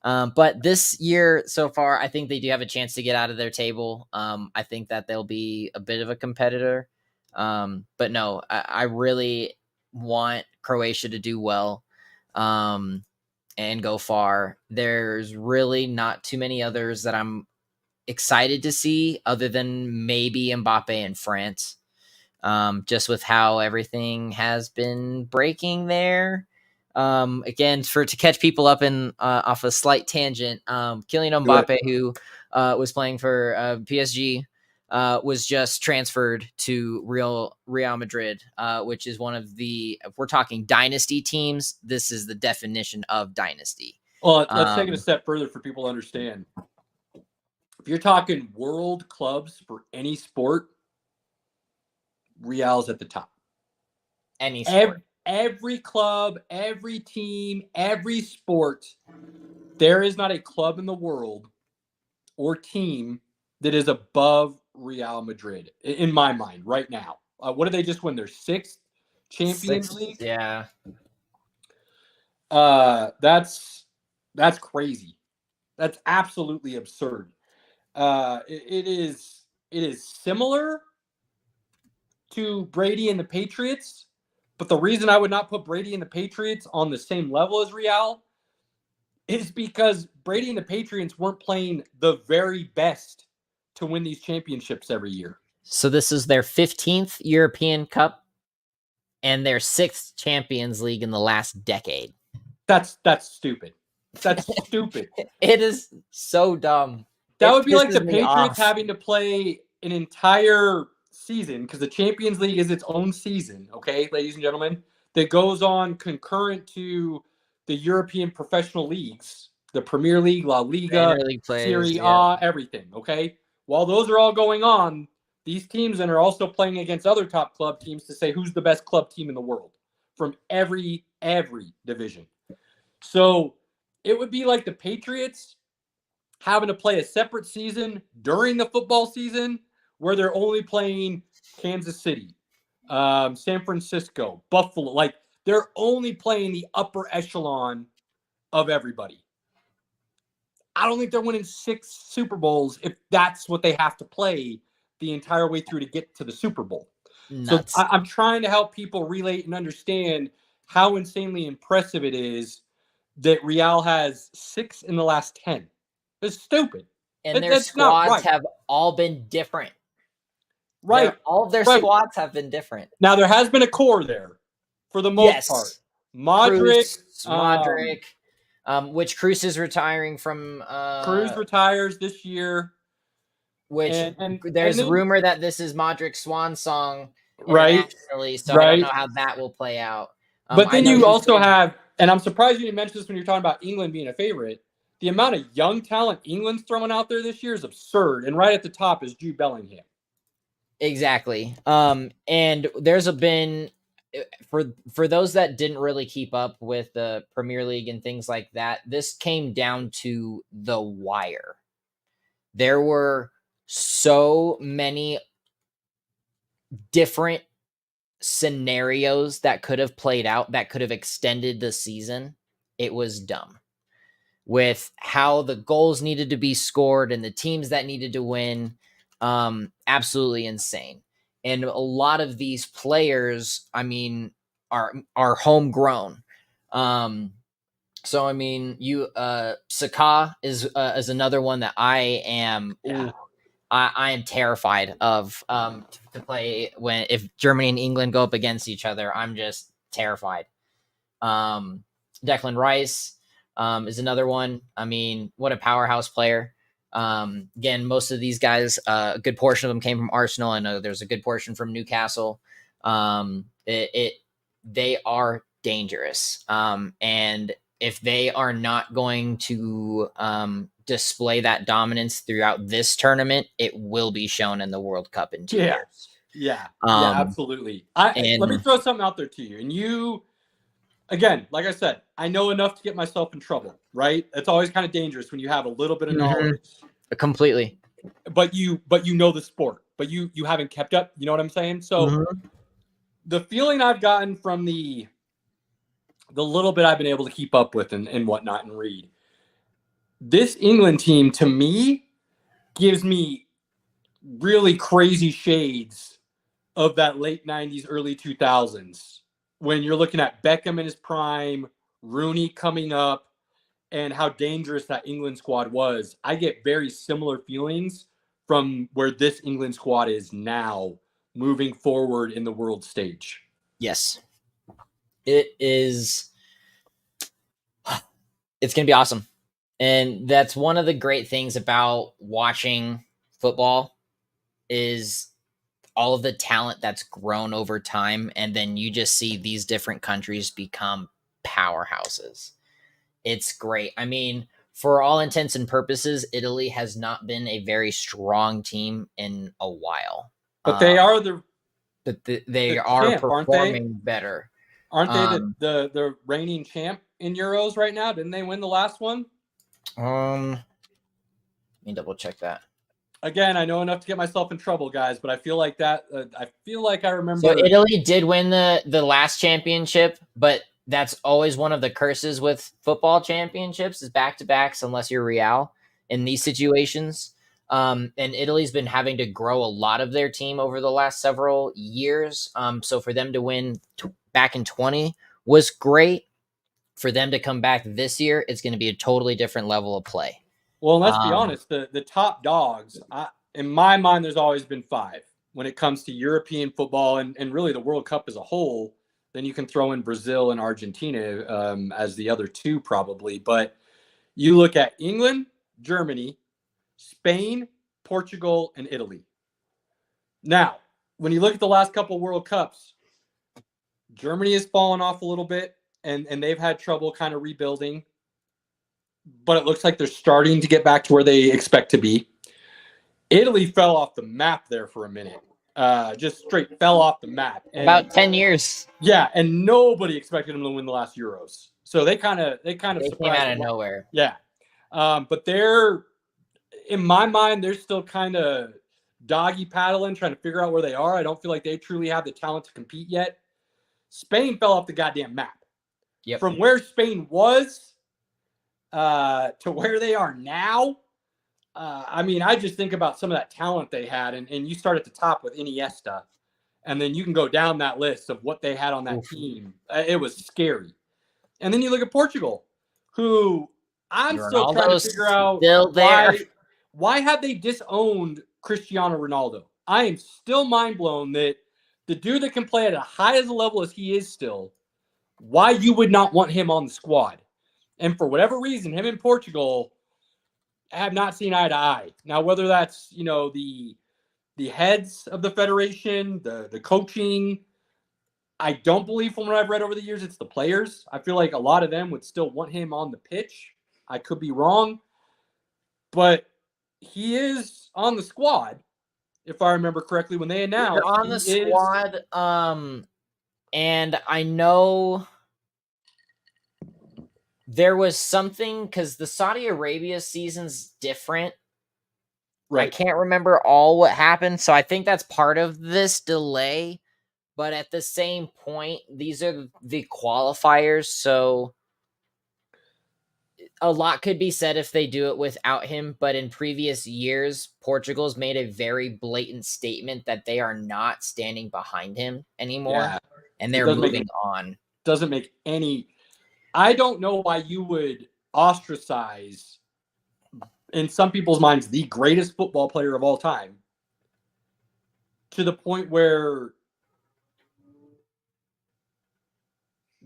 But this year so far, I think they do have a chance to get out of their table. I think that they'll be a bit of a competitor. But no, I really want Croatia to do well and go far. There's really not too many others that I'm excited to see, other than maybe Mbappe in France. Just with how everything has been breaking there. Again, to catch people up in off a slight tangent, Kylian Mbappe, who was playing for PSG, was just transferred to Real Madrid, which is one of the, if we're talking dynasty teams, this is the definition of dynasty. Well, let's take it a step further for people to understand. If you're talking world clubs for any sport, Real's at the top. Any sport. Every club, every team, every sport, there is not a club in the world or team that is above Real Madrid, in my mind, right now. What did they just win? Their sixth Champions League? Yeah. That's crazy. That's absolutely absurd. It is similar to Brady and the Patriots, but the reason I would not put Brady and the Patriots on the same level as Real is because Brady and the Patriots weren't playing the very best to win these championships every year. So this is their 15th European Cup and their 6th Champions League in the last decade. That's stupid. That's stupid. It is so dumb. That It would be like the pisses me Patriots off. having to play an entire season, because the Champions League is its own season, okay, ladies and gentlemen, that goes on concurrent to the European professional leagues, the Premier League, La Liga, League players, Serie A, everything, okay? While those are all going on, these teams then are also playing against other top club teams to say who's the best club team in the world from every division. So it would be like the Patriots having to play a separate season during the football season where they're only playing Kansas City, San Francisco, Buffalo. Like, they're only playing the upper echelon of everybody. I don't think they're winning 6 Super Bowls if that's what they have to play the entire way through to get to the Super Bowl. Nuts. So I'm trying to help people relate and understand how insanely impressive it is that Real has 6 in the last 10. It's stupid. And their that's not squads right. have all been different. Right. All of their squads have been different. Now, there has been a core there for the most part. Modric. Which Cruz is retiring from. Cruz retires this year. Which there's rumor that this is Modric's swan song internationally, so I don't know how that will play out. But then you also have, and I'm surprised you didn't mention this when you're talking about England being a favorite, the amount of young talent England's throwing out there this year is absurd. And right at the top is Jude Bellingham. Exactly. And there's been, for those that didn't really keep up with the Premier League and things like that, this came down to the wire. There were so many different scenarios that could have played out that could have extended the season. It was dumb with how the goals needed to be scored and the teams that needed to win. Absolutely insane. And a lot of these players, I mean, are homegrown. So I mean, Saka is another one that I am. I am terrified of to play if Germany and England go up against each other. I'm just terrified. Declan Rice is another one. I mean, what a powerhouse player. Again, most of these guys, a good portion of them came from Arsenal. I know there's a good portion from Newcastle. They are dangerous. And if they are not going to display that dominance throughout this tournament, it will be shown in the World Cup in 2 years. Yeah, absolutely. Let me throw something out there to you. And you, again, like I said, I know enough to get myself in trouble, right? It's always kind of dangerous when you have a little bit of knowledge. Completely. But you know the sport, but you haven't kept up. You know what I'm saying? So the feeling I've gotten from the little bit I've been able to keep up with and whatnot and read, this England team, to me, gives me really crazy shades of that late 90s, early 2000s, when you're looking at Beckham in his prime, Rooney coming up, and how dangerous that England squad was. I get very similar feelings from where this England squad is now, moving forward in the world stage. Yes. It is. It's going to be awesome. And that's one of the great things about watching football is all of the talent that's grown over time. And then you just see these different countries become powerhouses. It's great. I mean, for all intents and purposes, Italy has not been a very strong team in a while. But they are they are champ, performing better. Aren't they the reigning champ in Euros right now? Didn't they win the last one? Let me double check that. Again, I know enough to get myself in trouble, guys, but I feel like that. I feel like I remember. So Italy did win the last championship, but that's always one of the curses with football championships is back-to-backs unless you're Real in these situations. And Italy's been having to grow a lot of their team over the last several years. So for them to win back in 20 was great. for them to come back this year, it's going to be a totally different level of play. Well, let's be honest, the top dogs, in my mind, there's always been 5 when it comes to European football and really the World Cup as a whole. Then you can throw in Brazil and Argentina as the other 2 probably. But you look at England, Germany, Spain, Portugal, and Italy. Now, when you look at the last couple of World Cups, Germany has fallen off a little bit, and they've had trouble kind of rebuilding. But it looks like they're starting to get back to where they expect to be. Italy fell off the map there for a minute. Just straight fell off the map. And, about 10 years. Yeah, and nobody expected them to win the last Euros. So they kind of came out of nowhere. Yeah. But they're, in my mind, they're still kind of doggy paddling, trying to figure out where they are. I don't feel like they truly have the talent to compete yet. Spain fell off the goddamn map. Yep. From where Spain was to where they are now. I mean, I just think about some of that talent they had, and you start at the top with Iniesta, and then you can go down that list of what they had on that team. It was scary. And then you look at Portugal, who I'm still trying to figure out why have they disowned Cristiano Ronaldo? I am still mind blown that the dude that can play at a high as a level as he is still, why you would not want him on the squad. And for whatever reason, him in Portugal have not seen eye to eye. Now, whether that's, the heads of the federation, the coaching, I don't believe from what I've read over the years, it's the players. I feel like a lot of them would still want him on the pitch. I could be wrong, but he is on the squad, if I remember correctly, when they announced. They're on the squad, and I know there was something because the Saudi Arabia season's different. Right. I can't remember all what happened, so I think that's part of this delay. But at the same point, these are the qualifiers, so a lot could be said if they do it without him. But in previous years, Portugal's made a very blatant statement that they are not standing behind him anymore, and they're moving on. Doesn't make any. I don't know why you would ostracize, in some people's minds, the greatest football player of all time, to the point where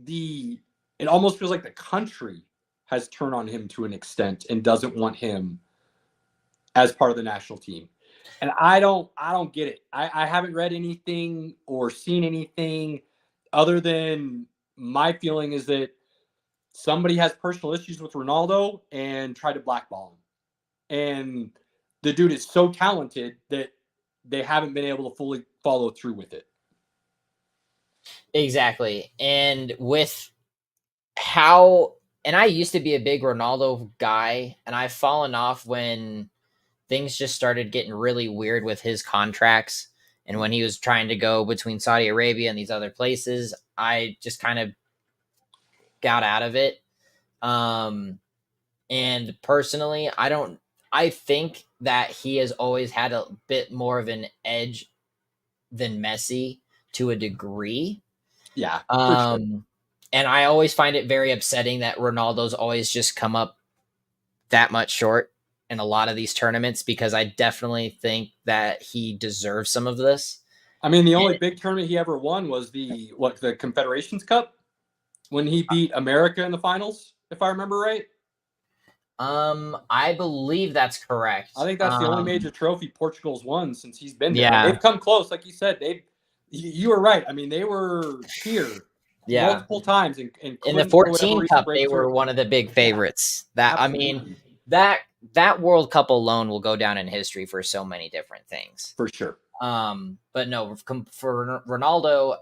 it almost feels like the country has turned on him to an extent and doesn't want him as part of the national team. And I don't get it. I haven't read anything or seen anything other than my feeling is that somebody has personal issues with Ronaldo and tried to blackball him. And the dude is so talented that they haven't been able to fully follow through with it. Exactly. And with and I used to be a big Ronaldo guy, and I've fallen off when things just started getting really weird with his contracts. And when he was trying to go between Saudi Arabia and these other places, I just kind of got out of it. And personally, I think that he has always had a bit more of an edge than Messi to a degree. Yeah. For sure. And I always find it very upsetting that Ronaldo's always just come up that much short in a lot of these tournaments, because I definitely think that he deserves some of this. I mean, the only big tournament he ever won was the Confederations Cup when he beat America in the finals, if I remember right. I believe that's correct. I think that's the only major trophy Portugal's won since he's been there. Yeah. They've come close, like you said. You were right. I mean, they were here multiple times. And in the 14 Cup, they were one of the big favorites. Absolutely. That World Cup alone will go down in history for so many different things. For sure. But no, for Ronaldo,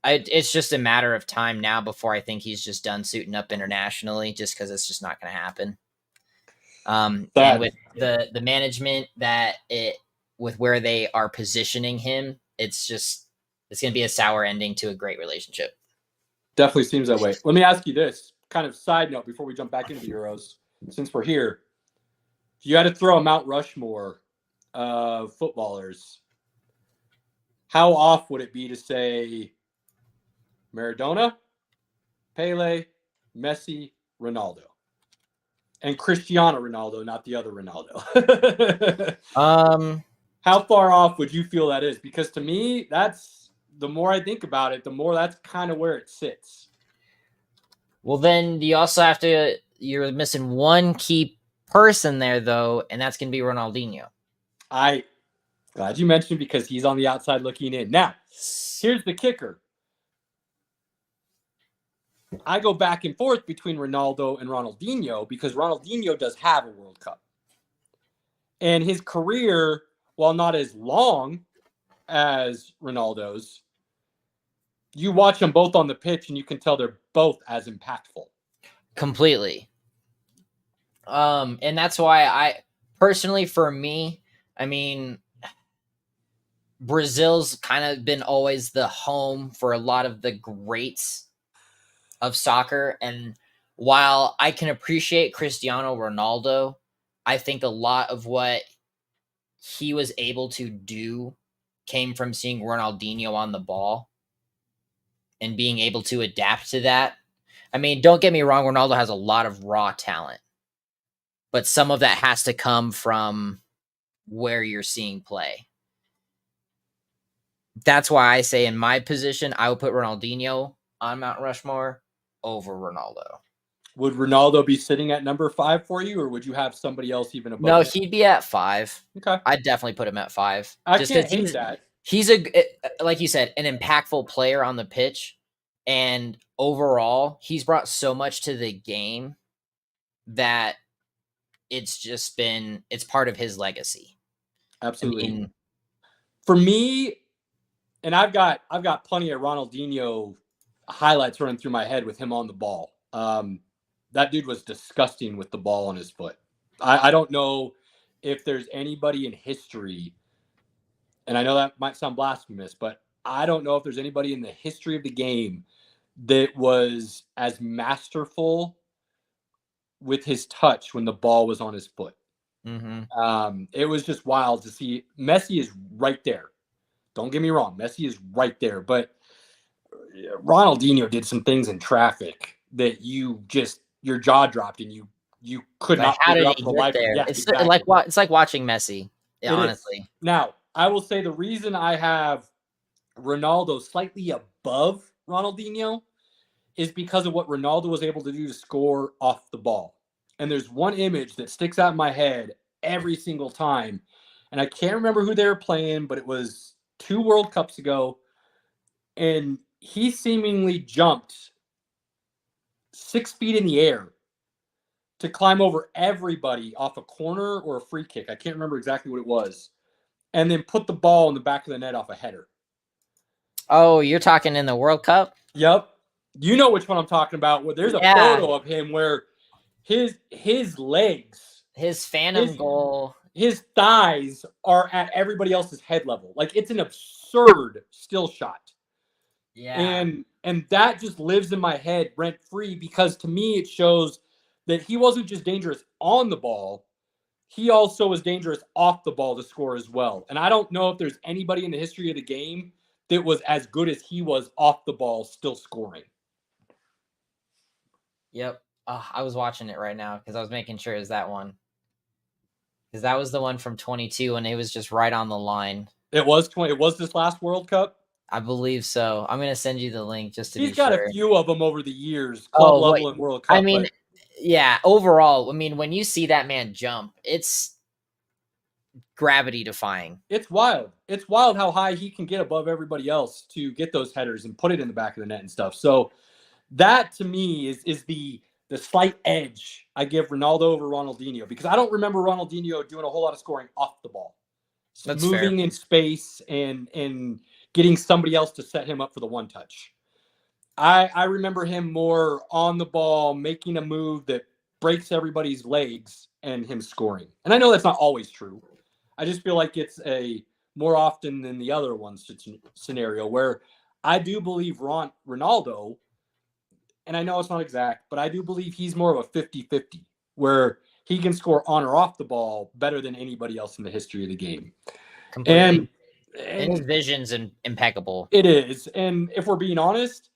it's just a matter of time now before I think he's just done suiting up internationally, just because it's just not going to happen. And with the management with where they are positioning him, it's going to be a sour ending to a great relationship. Definitely seems that way. Let me ask you this kind of side note before we jump back into the Euros, since we're here. If you had to throw a Mount Rushmore of footballers, how off would it be to say Maradona, Pele, Messi, Ronaldo. And Cristiano Ronaldo, not the other Ronaldo. How far off would you feel that is? Because to me, that's the more I think about it, the more that's kind of where it sits. Well, then you also have to. You're missing one key person there, though, and that's going to be Ronaldinho. Glad you mentioned because he's on the outside looking in. Now, here's the kicker. I go back and forth between Ronaldo and Ronaldinho because Ronaldinho does have a World Cup. And his career, while not as long as Ronaldo's, you watch them both on the pitch and you can tell they're both as impactful. Completely. And that's why I personally, for me, I mean, Brazil's kind of been always the home for a lot of the greats of soccer. And while I can appreciate Cristiano Ronaldo, I think a lot of what he was able to do came from seeing Ronaldinho on the ball and being able to adapt to that. I mean, don't get me wrong, Ronaldo has a lot of raw talent, but some of that has to come from where you're seeing play. That's why I say in my position, I would put Ronaldinho on Mount Rushmore over Ronaldo. Would Ronaldo be sitting at number 5 for you, or would you have somebody else even above No, him? he'd be at 5. Okay. I'd definitely put him at 5. I can't hate that. He's like you said, an impactful player on the pitch. And overall, he's brought so much to the game that it's part of his legacy. Absolutely. I mean, for me, and I've got plenty of Ronaldinho highlights running through my head with him on the ball. That dude was disgusting with the ball on his foot. I don't know if there's anybody in history, and I know that might sound blasphemous, but I don't know if there's anybody in the history of the game that was as masterful with his touch when the ball was on his foot. mm-hmm. It was just wild to see. Messi is right there. Don't get me wrong. Messi is right there. But Ronaldinho did some things in traffic that your jaw dropped and you could not how figure did out he for the get life. there? Yeah, It's exactly. it's like watching Messi, honestly. Now, I will say the reason I have Ronaldo slightly above Ronaldinho is because of what Ronaldo was able to do to score off the ball. And there's one image that sticks out in my head every single time. And I can't remember who they were playing, but it was 2 World Cups ago. And he seemingly jumped 6 feet in the air to climb over everybody off a corner or a free kick. I can't remember exactly what it was. And then put the ball in the back of the net off a header. Oh, you're talking in the World Cup? Yep. You know which one I'm talking about. Where there's a photo of him where his legs, his phantom goal, his thighs are at everybody else's head level. Like, it's an absurd still shot. Yeah. And that just lives in my head rent free because to me it shows that he wasn't just dangerous on the ball, he also was dangerous off the ball to score as well. And I don't know if there's anybody in the history of the game that was as good as he was off the ball still scoring. Yep. I was watching it right now because I was making sure it was that one. Because that was the one from 22 and it was just right on the line. It was this last World Cup? I believe so. I'm going to send you the link just to be sure. He's got a few of them over the years, club level and World Cup. I mean, yeah, overall, I mean, when you see that man jump, it's gravity defying. It's wild. It's wild how high he can get above everybody else to get those headers and put it in the back of the net and stuff. So that to me is the slight edge I give Ronaldo over Ronaldinho because I don't remember Ronaldinho doing a whole lot of scoring off the ball. That's moving fair. In space and getting somebody else to set him up for the one touch. I remember him more on the ball, making a move that breaks everybody's legs and him scoring. And I know that's not always true. I just feel like it's a more often than the other one scenario where I do believe Ronaldo, and I know it's not exact, but I do believe he's more of a 50-50 where he can score on or off the ball better than anybody else in the history of the game. Completely. And his vision's impeccable. It is. And if we're being honest,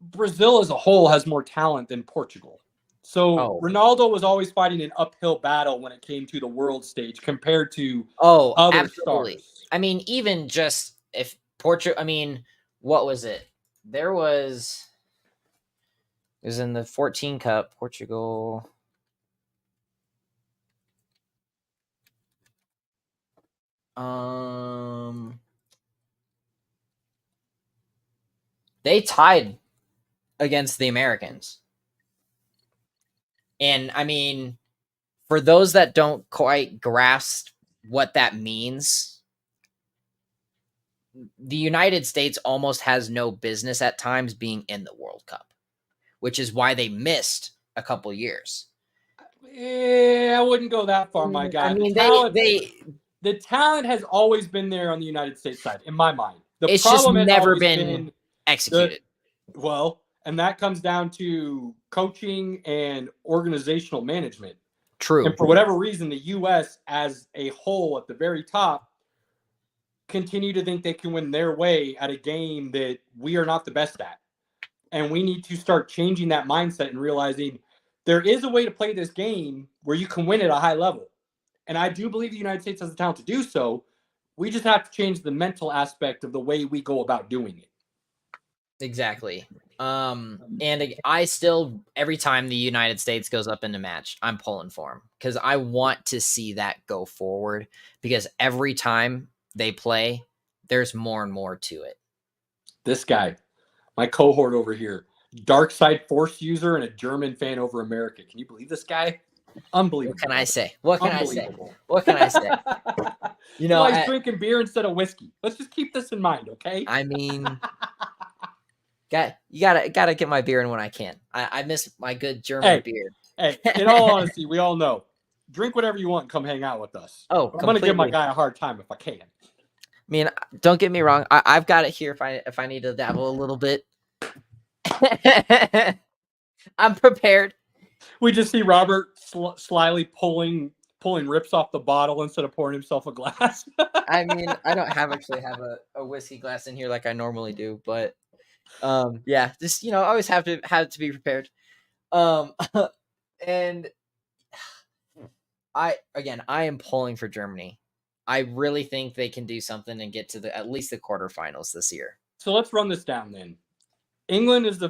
Brazil as a whole has more talent than Portugal. So Oh. Ronaldo was always fighting an uphill battle when it came to the world stage compared to Oh, other absolutely. stars. I mean, even just if Portugal, I mean, what was it? It was in the 14 Cup, Portugal. They tied against the Americans. And I mean, for those that don't quite grasp what that means, the United States almost has no business at times being in the World Cup, which is why they missed a couple years. Yeah, I wouldn't go that far, my guy. I mean, the talent has always been there on the United States side, in my mind. The it's problem just has never always been executed. And that comes down to coaching and organizational management. True. And for whatever reason, the U.S. as a whole at the very top continue to think they can win their way at a game that we are not the best at. And we need to start changing that mindset and realizing there is a way to play this game where you can win at a high level. And I do believe the United States has the talent to do so. We just have to change the mental aspect of the way we go about doing it. Exactly. And I still, every time the United States goes up in a match, I'm pulling for them because I want to see that go forward, because every time they play, there's more and more to it. This guy, my cohort over here, dark side force user and a German fan over America. Can you believe this guy? Unbelievable. What can I say? What can I say? What can I say? You know, he's drinking beer instead of whiskey. Let's just keep this in mind, okay? I mean, you gotta get my beer in when I can. I miss my good German beer. Hey, in all honesty, we all know, drink whatever you want and come hang out with us. Oh, I'm gonna give my guy a hard time if I can. I mean, don't get me wrong. I've got it here if I need to dabble a little bit. I'm prepared. We just see Robert slyly pulling rips off the bottle instead of pouring himself a glass. I mean, I don't actually have a whiskey glass in here like I normally do, but yeah, just always have to be prepared. And I am pulling for Germany. I really think they can do something and get to at least the quarterfinals this year. So let's run this down then. England is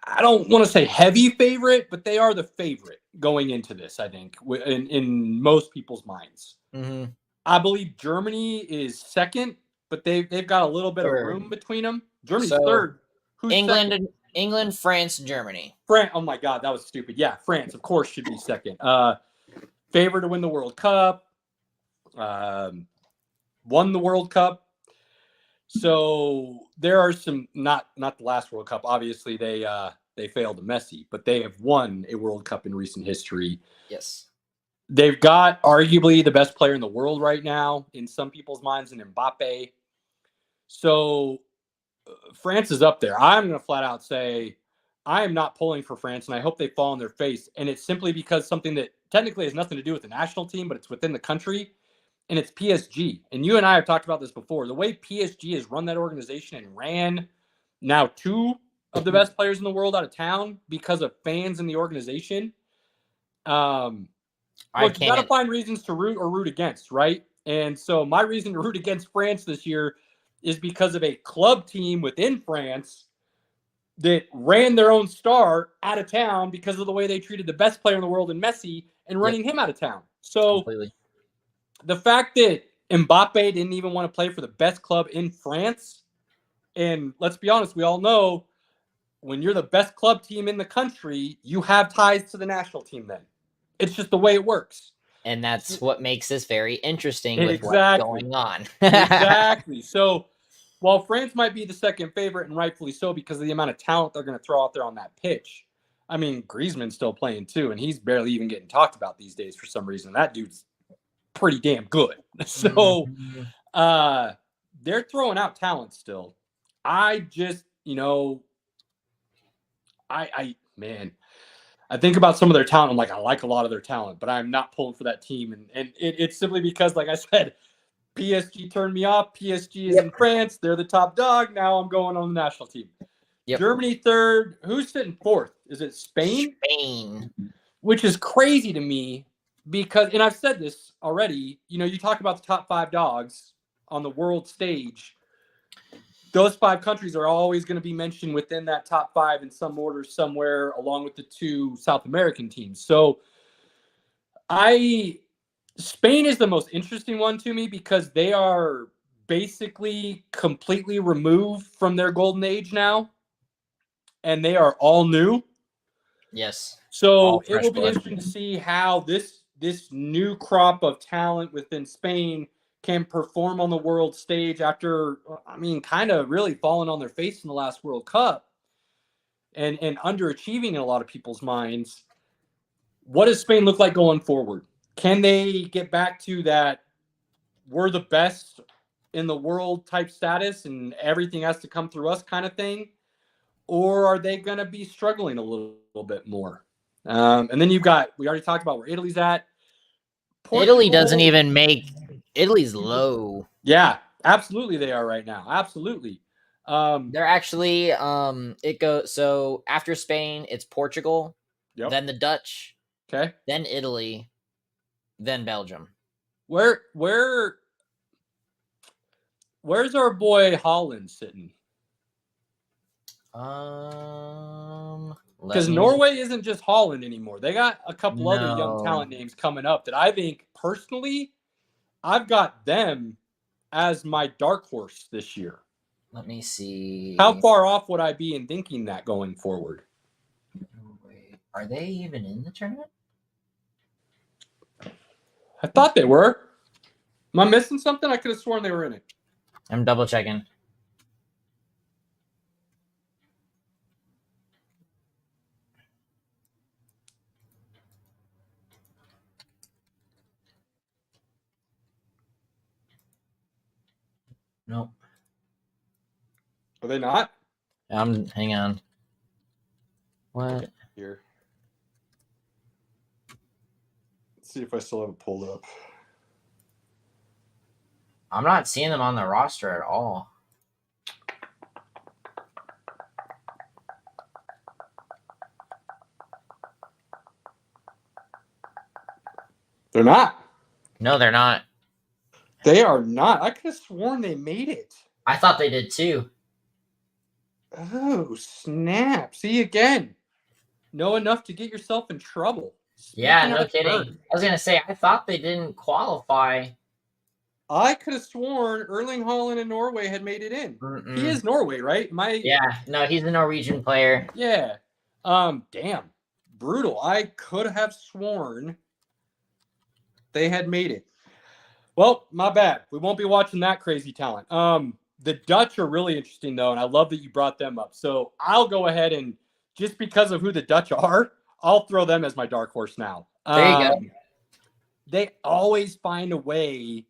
I don't want to say heavy favorite, but they are the favorite going into this, I think, in most people's minds. Mm-hmm. I believe Germany is second, but they've got a little bit of room between them. Germany's third. Who's England? second? England, France, Germany. France. Oh my God, that was stupid. Yeah, France, of course, should be second. Favorite to win the World Cup. Won the World Cup. So there are some not the last World Cup. Obviously, they failed to Messi, but they have won a World Cup in recent history. Yes. They've got arguably the best player in the world right now, in some people's minds, in Mbappe. So France is up there. I'm going to flat out say I am not pulling for France, and I hope they fall on their face. And it's simply because something that technically has nothing to do with the national team, but it's within the country, and it's PSG. And you and I have talked about this before. The way PSG has run that organization and ran now 2 of the best players in the world out of town because of fans in the organization. Look, you got to find reasons to root against, right? And so my reason to root against France this year is because of a club team within France that ran their own star out of town because of the way they treated the best player in the world in Messi and running him out of town. So completely. The fact that Mbappe didn't even want to play for the best club in France, and let's be honest, we all know when you're the best club team in the country, you have ties to the national team then. It's just the way it works. And that's what makes this very interesting with what's going on. Exactly. So while France might be the second favorite, and rightfully so because of the amount of talent they're going to throw out there on that pitch, I mean, Griezmann's still playing too, and he's barely even getting talked about these days for some reason. That dude's pretty damn good. So they're throwing out talent still. I just, I think about some of their talent. I'm like, I like a lot of their talent, but I'm not pulling for that team. And it's simply because, like I said, PSG turned me off. PSG is in France. They're the top dog. Now I'm going on the national team. Yep. Germany third. Who's sitting fourth? Is it Spain? Spain. Which is crazy to me because, and I've said this already, you talk about the top 5 dogs on the world stage. Those 5 countries are always going to be mentioned within that top 5 in some order somewhere, along with the 2 South American teams. So Spain is the most interesting one to me because they are basically completely removed from their golden age now, and they are all new. Yes. So it will be interesting to see how this new crop of talent within Spain can perform on the world stage after, kind of really falling on their face in the last World Cup and underachieving in a lot of people's minds. What does Spain look like going forward? Can they get back to that we're the best in the world type status and everything has to come through us kind of thing? Or are they going to be struggling a little bit more? And then we already talked about where Italy's at. Portugal, Italy doesn't even make Italy's low. Yeah, absolutely they are right now. Absolutely. They're actually it goes so after Spain, it's Portugal, Yep. then the Dutch, Okay. then Italy, then Belgium. Where's our boy Holland sitting? Because Norway isn't just Holland anymore. They got a couple other young talent names coming up that I think personally, I've got them as my dark horse this year. Let me see. How far off would I be in thinking that going forward? Are they even in the tournament? I thought they were. Am I missing something? I could have sworn they were in it. I'm double checking. Nope. Are they not? Hang on. What? Here. Let's see if I still have it pulled up. I'm not seeing them on the roster at all. They're not. No, they're not. They are not. I could have sworn they made it. I thought they did too. Oh, snap. See, again, know enough to get yourself in trouble. Yeah, no kidding. I was going to say, I thought they didn't qualify. I could have sworn Erling Haaland and Norway had made it in. Mm-mm. He is Norway, right? Yeah, no, he's a Norwegian player. Yeah. Damn. Brutal. I could have sworn they had made it. Well, my bad. We won't be watching that crazy talent. The Dutch are really interesting, though, and I love that you brought them up. So I'll go ahead and, just because of who the Dutch are, I'll throw them as my dark horse now. There you go. They always find a way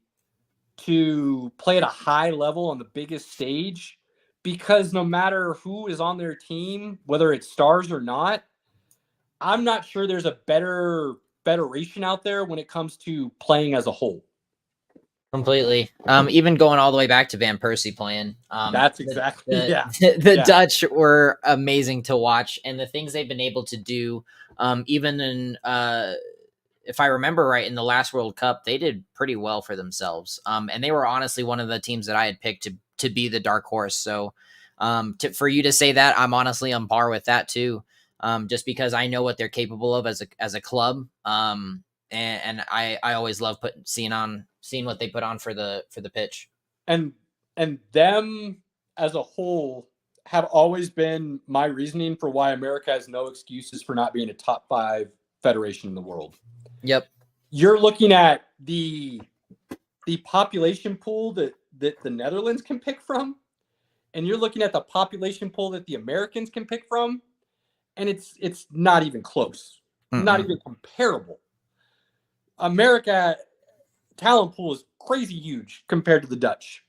to play at a high level on the biggest stage because no matter who is on their team, whether it's stars or not, I'm not sure there's a better federation out there when it comes to playing as a whole. Completely. Even going all the way back to Van Persie playing. That's exactly, The Dutch were amazing to watch, and the things they've been able to do, even in, if I remember right, in the last World Cup, they did pretty well for themselves. And they were honestly one of the teams that I had picked to be the dark horse. So for you to say that, I'm honestly on par with that too. Just because I know what they're capable of as a club. And I always love seeing what they put on for the pitch. And them as a whole have always been my reasoning for why America has no excuses for not being a top 5 federation in the world. Yep. You're looking at the population pool that the Netherlands can pick from, and you're looking at the population pool that the Americans can pick from, and it's not even close. Not even comparable. America talent pool is crazy huge compared to the Dutch.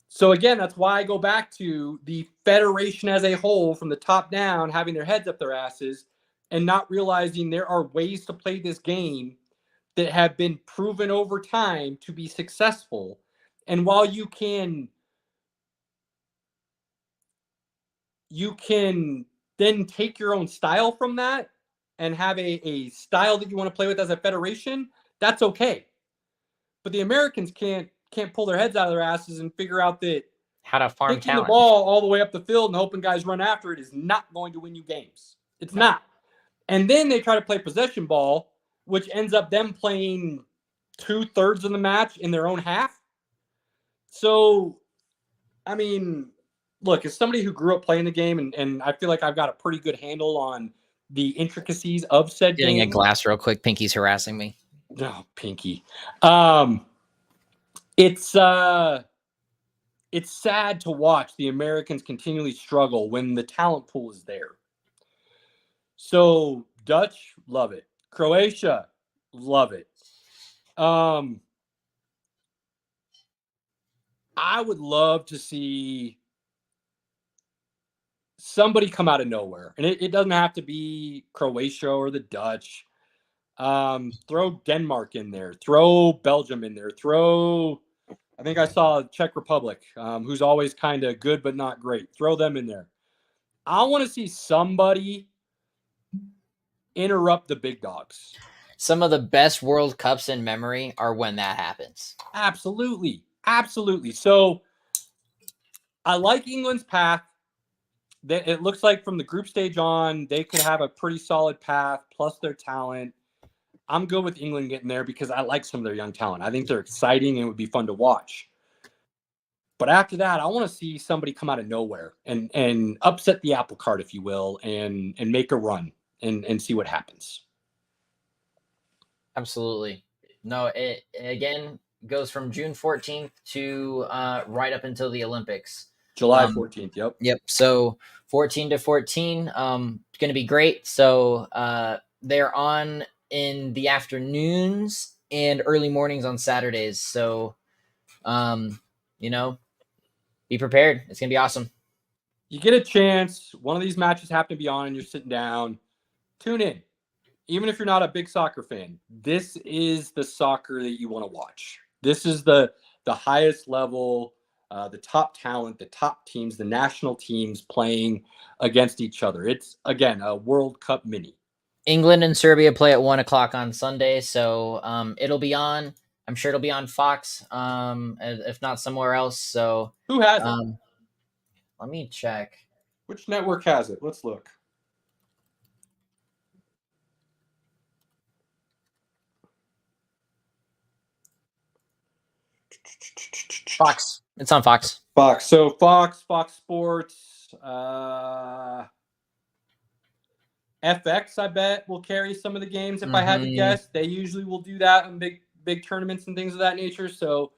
So again, that's why I go back to the federation as a whole, from the top down, having their heads up their asses and not realizing there are ways to play this game that have been proven over time to be successful. And while you can you can then take your own style from that and have a style that you want to play with as a federation. That's okay. But the Americans can't pull their heads out of their asses and figure out that How to farm kicking talent. the ball all the way up the field and hoping guys run after it is not going to win you games. It's not. And then they try to play possession ball, which ends up them playing 2/3 of the match in their own half. So, I mean, look, as somebody who grew up playing the game, and I feel like I've got a pretty good handle on the intricacies of said Getting game. a glass real quick. Pinky's harassing me. No, Pinky. It's sad to watch the Americans continually struggle when the talent pool is there. So Dutch, love it. Croatia, love it. I would love to see somebody come out of nowhere. And it doesn't have to be Croatia or the Dutch. Throw Denmark in there. Throw Belgium in there. I think I saw Czech Republic, who's always kind of good but not great. Throw them in there. I want to see somebody interrupt the big dogs. Some of the best World Cups in memory are when that happens. Absolutely. Absolutely. So I like England's path. It looks like from the group stage on, they could have a pretty solid path, plus their talent. I'm good with England getting there because I like some of their young talent. I think they're exciting and it would be fun to watch. But after that, I want to see somebody come out of nowhere and upset the apple cart, if you will, and make a run and see what happens. Absolutely. No, it again goes from June 14th to right up until the Olympics. July 14th, yep. Yep. So 14 to 14, it's going to be great. So they're on in the afternoons and early mornings on Saturdays. So, be prepared. It's going to be awesome. You get a chance. One of these matches happen to be on and you're sitting down. Tune in. Even if you're not a big soccer fan, this is the soccer that you want to watch. This is the highest level, the top talent, the top teams, the national teams playing against each other. It's, again, a World Cup mini. England and Serbia play at 1:00 on Sunday, so it'll be on. I'm sure it'll be on Fox, if not somewhere else. So who has it? Let me check. Which network has it? Let's look. Fox. It's on Fox. Fox. So Fox Sports, FX, I bet, will carry some of the games. If I had to guess, they usually will do that in big tournaments and things of that nature. So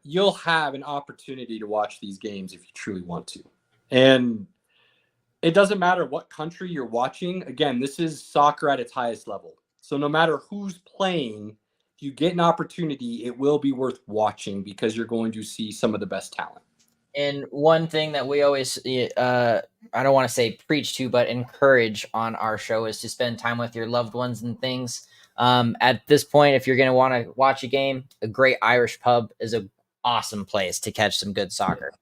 you'll have an opportunity to watch these games if you truly want to. And it doesn't matter what country you're watching. Again, this is soccer at its highest level. So no matter who's playing, if you get an opportunity, it will be worth watching because you're going to see some of the best talent. And one thing that we always, I don't want to say preach to, but encourage on our show is to spend time with your loved ones and things. At this point, if you're going to want to watch a game, a great Irish pub is an awesome place to catch some good soccer.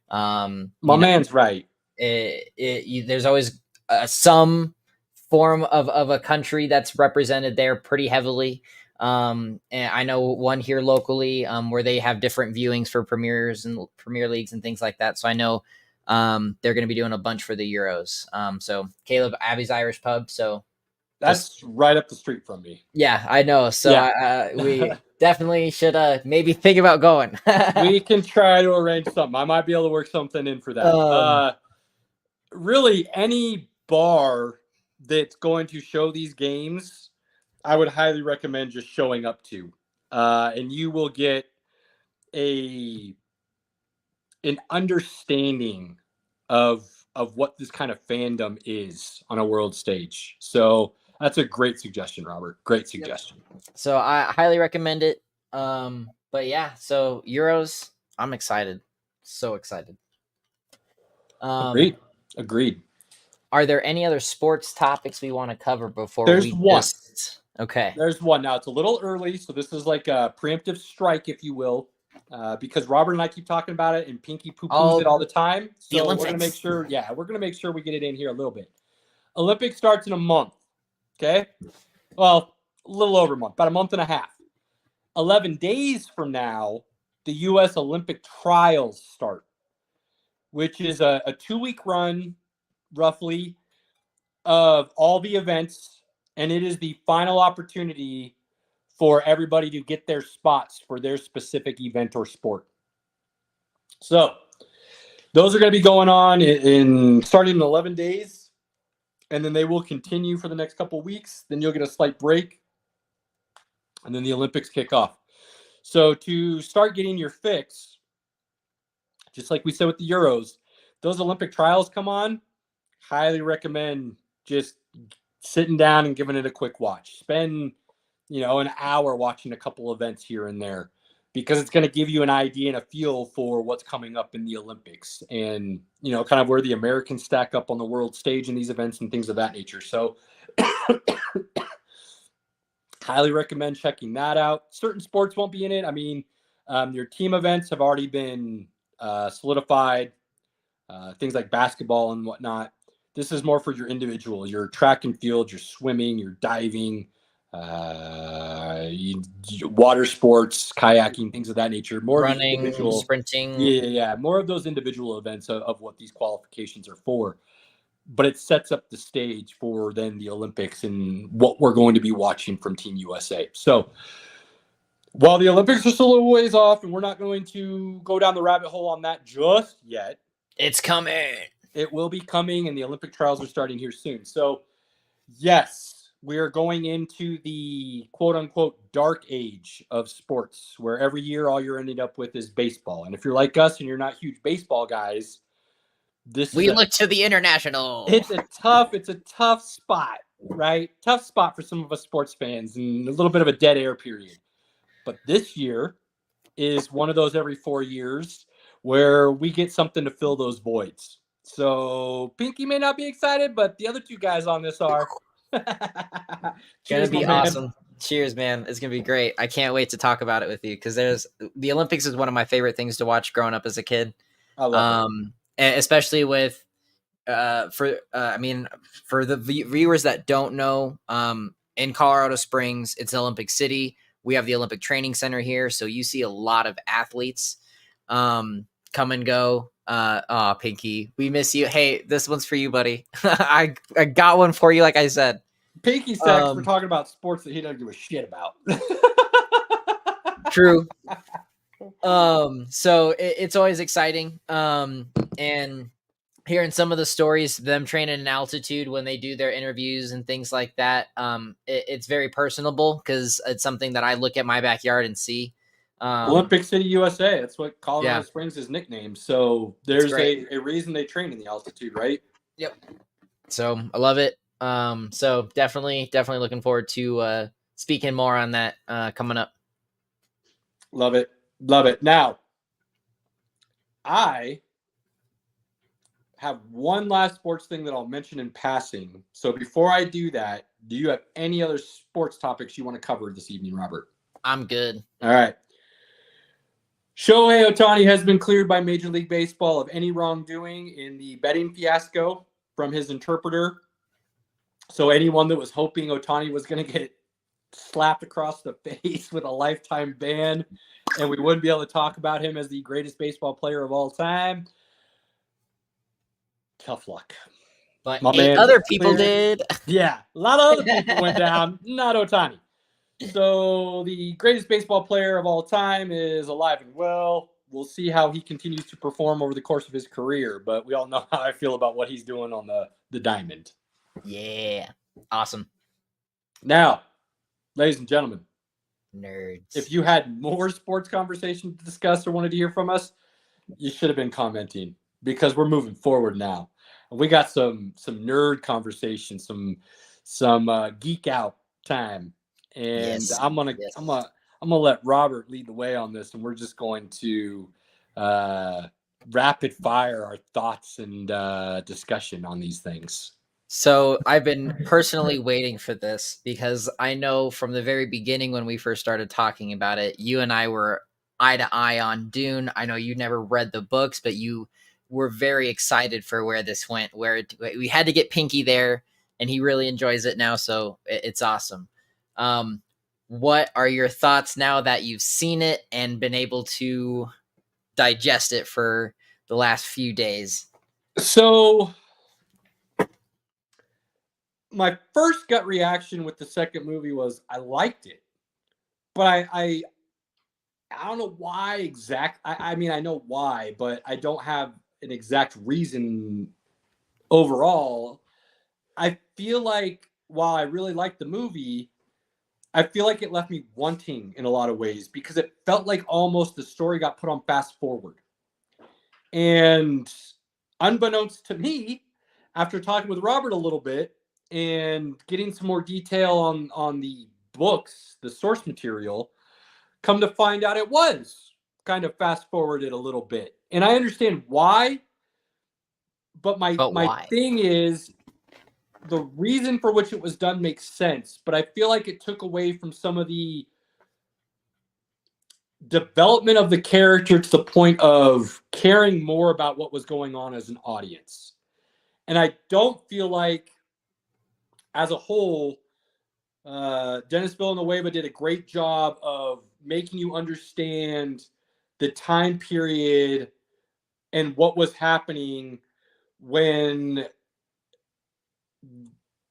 My man's right. There's always some form of a country that's represented there pretty heavily. And I know one here locally where they have different viewings for premiers and Premier Leagues and things like that. So I know they're going to be doing a bunch for the Euros. So Caleb, Abby's Irish pub. So that's right up the street from me. Yeah, I know. So yeah. We definitely should maybe think about going. We can try to arrange something. I might be able to work something in for that. Really, any bar that's going to show these games, I would highly recommend just showing up to. And you will get an understanding of what this kind of fandom is on a world stage. So that's a great suggestion, Robert. Great suggestion. So I highly recommend it. But yeah, so Euros, I'm excited. So excited. Agreed. Are there any other sports topics we want to cover before There's one. Okay. There's one. Now, it's a little early, so this is like a preemptive strike, if you will. because Robert and I keep talking about it, and Pinky poo-poos it all the time. So we're going to make sure, we're going to make sure we get it in here a little bit. Olympics starts in a month, okay? Well, a little over a month, about a month and a half. 11 days from now, the U.S. Olympic trials start, which is a 2-week run, roughly, of all the events, and it is the final opportunity for everybody to get their spots for their specific event or sport. So those are going to be going on in starting in 11 days, and then they will continue for the next couple of weeks. Then you'll get a slight break, and then the Olympics kick off. So to start getting your fix, just like we said with the Euros, those Olympic trials come on, highly recommend just sitting down and giving it a quick watch. Spend, an hour watching a couple events here and there, because it's going to give you an idea and a feel for what's coming up in the Olympics and, kind of where the Americans stack up on the world stage in these events and things of that nature. So highly recommend checking that out. Certain sports won't be in it. I mean, your team events have already been solidified, things like basketball and whatnot. This is more for your individual, your track and field, your swimming, your diving, water sports, kayaking, things of that nature. More running, sprinting. Yeah. More of those individual events of what these qualifications are for. But it sets up the stage for then the Olympics and what we're going to be watching from Team USA. So while the Olympics are still a ways off and we're not going to go down the rabbit hole on that just yet, it's coming. It will be coming, and the Olympic trials are starting here soon. So, yes, we are going into the quote-unquote dark age of sports, where every year all you're ending up with is baseball. And if you're like us and you're not huge baseball guys, we look to the international. It's a tough spot, right? Tough spot for some of us sports fans, and a little bit of a dead air period. But this year is one of those every 4 years where we get something to fill those voids. So Pinky may not be excited, but the other two guys on this are. Gonna be awesome. Cheers, man. It's gonna be great. I can't wait to talk about it with you, because the Olympics is one of my favorite things to watch growing up as a kid. I love it. Especially with for the viewers that don't know, in Colorado Springs, it's Olympic City. We have the Olympic Training Center here, so you see a lot of athletes come and go. Pinky, we miss you. Hey, this one's for you, buddy. I got one for you, like I said. Pinky sex, we're talking about sports that he doesn't give a shit about. True. So it's always exciting. And hearing some of the stories, them training in altitude when they do their interviews and things like that, it's very personable, because it's something that I look at my backyard and see. Olympic City, USA. That's what Colorado Springs is nicknamed. So there's a reason they train in the altitude, right? Yep. So I love it. So definitely looking forward to speaking more on that coming up. Love it. Now, I have one last sports thing that I'll mention in passing. So before I do that, do you have any other sports topics you want to cover this evening, Robert? I'm good. All right. Shohei Ohtani has been cleared by Major League Baseball of any wrongdoing in the betting fiasco from his interpreter. So anyone that was hoping Ohtani was going to get slapped across the face with a lifetime ban and we wouldn't be able to talk about him as the greatest baseball player of all time, tough luck. But other people did. Yeah, a lot of other people went down, not Ohtani. So the greatest baseball player of all time is alive and well. We'll see how he continues to perform over the course of his career, but we all know how I feel about what he's doing on the diamond. Yeah. Awesome. Now, ladies and gentlemen, nerds, if you had more sports conversation to discuss or wanted to hear from us, you should have been commenting, because we're moving forward now. We got some nerd conversation, some geek out time. And yes. I'm gonna let Robert lead the way on this, and we're just going to rapid fire our thoughts and discussion on these things. So I've been personally waiting for this, because I know from the very beginning when we first started talking about it, you and I were eye to eye on Dune. I know you never read the books, but you were very excited for where this went, we had to get Pinky there, and he really enjoys it now, so it's awesome. What are your thoughts now that you've seen it and been able to digest it for the last few days? So my first gut reaction with the second movie was I liked it, but I don't know why exactly. I mean, I know why, but I don't have an exact reason overall. I feel like while I really liked the movie, I feel like it left me wanting in a lot of ways because it felt like almost the story got put on fast forward. And unbeknownst to me, after talking with Robert a little bit and getting some more detail on the books, the source material, come to find out it was kind of fast forwarded a little bit. And I understand why, but my thing is the reason for which it was done makes sense, but I feel like it took away from some of the development of the character to the point of caring more about what was going on as an audience. And I don't feel like, as a whole, Dennis Villanueva did a great job of making you understand the time period and what was happening when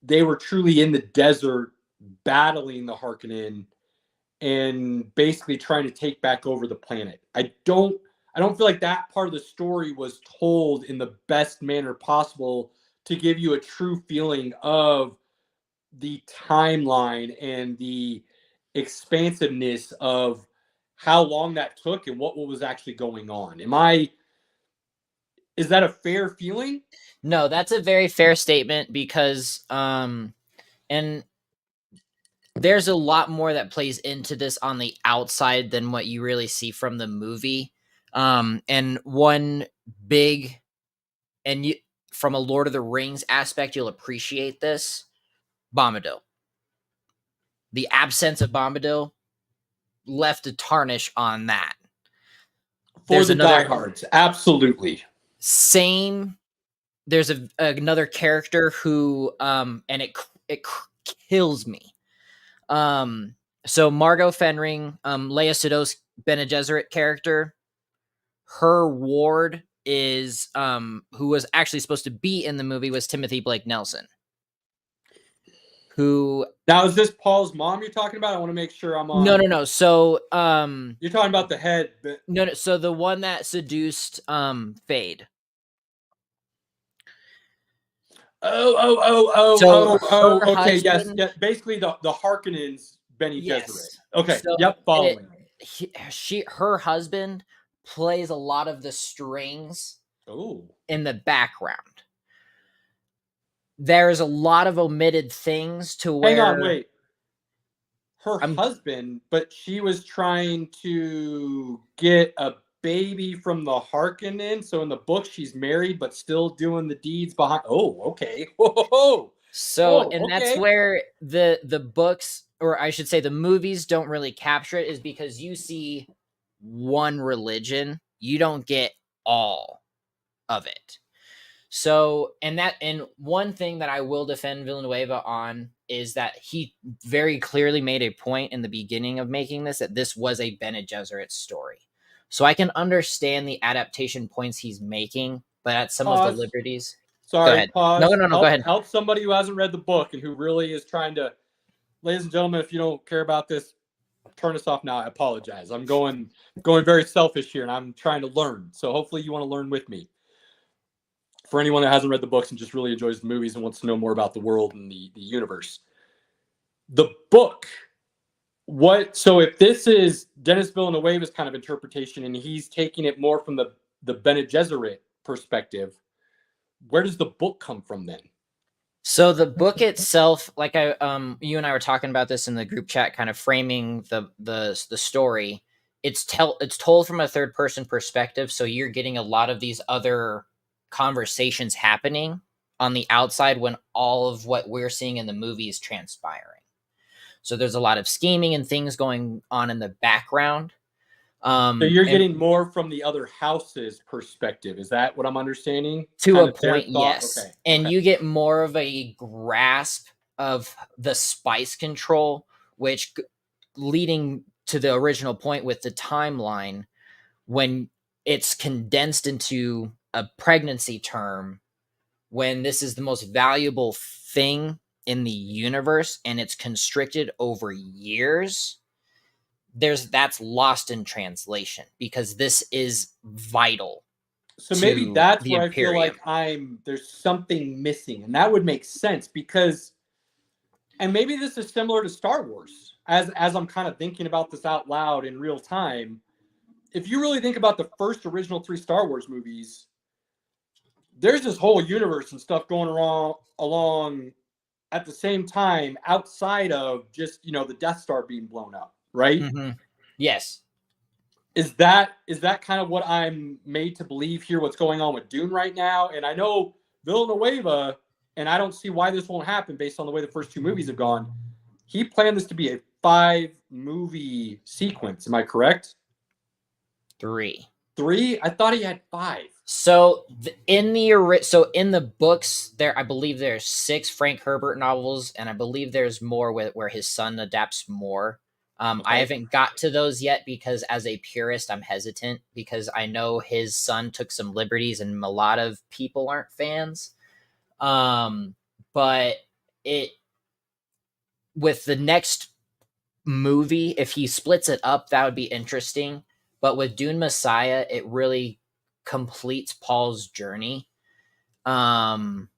they were truly in the desert battling the Harkonnen and basically trying to take back over the planet. I don't feel like that part of the story was told in the best manner possible to give you a true feeling of the timeline and the expansiveness of how long that took and what was actually going on. Is that a fair feeling? No, that's a very fair statement because and there's a lot more that plays into this on the outside than what you really see from the movie. And one big, and you, from a Lord of the Rings aspect, you'll appreciate this. Bombadil. The absence of Bombadil left a tarnish on that. For the diehards, absolutely. Same. There's another character who, and it kills me. So Margot Fenring, Leia Sedok's Bene Gesserit character, her ward is, who was actually supposed to be in the movie, was Timothy Blake Nelson. Who now is this Paul's mom you're talking about? I want to make sure I'm on. No. So you're talking about the head. But... No. So the one that seduced Fade. Okay, husband, yes. Basically, the Harkonnens, Bene Gesserit. Okay, so following. Her husband plays a lot of the strings. In the background. There's a lot of omitted things to where. Hang on, wait. Her husband, but she was trying to get a baby from the Harkonnen. So in the book, she's married, but still doing the deeds behind. Oh, okay. Whoa. So, that's where the books, or I should say the movies, don't really capture it, is because you see one religion, you don't get all of it. So, and one thing that I will defend Villanueva on is that he very clearly made a point in the beginning of making this, that this was a Bene Gesserit story. So I can understand the adaptation points he's making, but at some of the liberties. Sorry, go ahead. Pause. No, go ahead. Help somebody who hasn't read the book and who really is trying to, ladies and gentlemen, if you don't care about this, turn us off now. I apologize. I'm going very selfish here and I'm trying to learn. So hopefully you want to learn with me. For anyone that hasn't read the books and just really enjoys the movies and wants to know more about the world and the universe. The book, so if this is Dennis Villanueva's kind of interpretation and he's taking it more from the Bene Gesserit perspective, where does the book come from then? So the book itself, like you and I were talking about this in the group chat, kind of framing the story. It's told from a third person perspective, so you're getting a lot of these other conversations happening on the outside when all of what we're seeing in the movie is transpiring. So there's a lot of scheming and things going on in the background. So you're getting more from the other house's perspective. Is that what I'm understanding? To Kind a of their point, thought? yes. Okay. And okay. you get more of a grasp of the spice control, which leading to the original point with the timeline, when it's condensed into a pregnancy term, when this is the most valuable thing in the universe and it's constricted over years, that's lost in translation because this is vital. So maybe that's the where I feel Imperium. like there's something missing, and that would make sense because, and maybe this is similar to Star Wars. As I'm kind of thinking about this out loud in real time, if you really think about the first original 3 Star Wars movies, there's this whole universe and stuff going along at the same time outside of just, the Death Star being blown up, right? Mm-hmm. Yes. Is that kind of what I'm made to believe here, what's going on with Dune right now? And I know Villanueva, and I don't see why this won't happen based on the way the first 2 movies have gone. He planned this to be a 5-movie sequence. Am I correct? 3. 3? I thought he had 5. So in the books, I believe there's 6 Frank Herbert novels, and I believe there's more where his son adapts more. Okay. I haven't got to those yet because as a purist, I'm hesitant because I know his son took some liberties and a lot of people aren't fans. But with the next movie, if he splits it up, that would be interesting. But with Dune Messiah, it really completes Paul's journey. But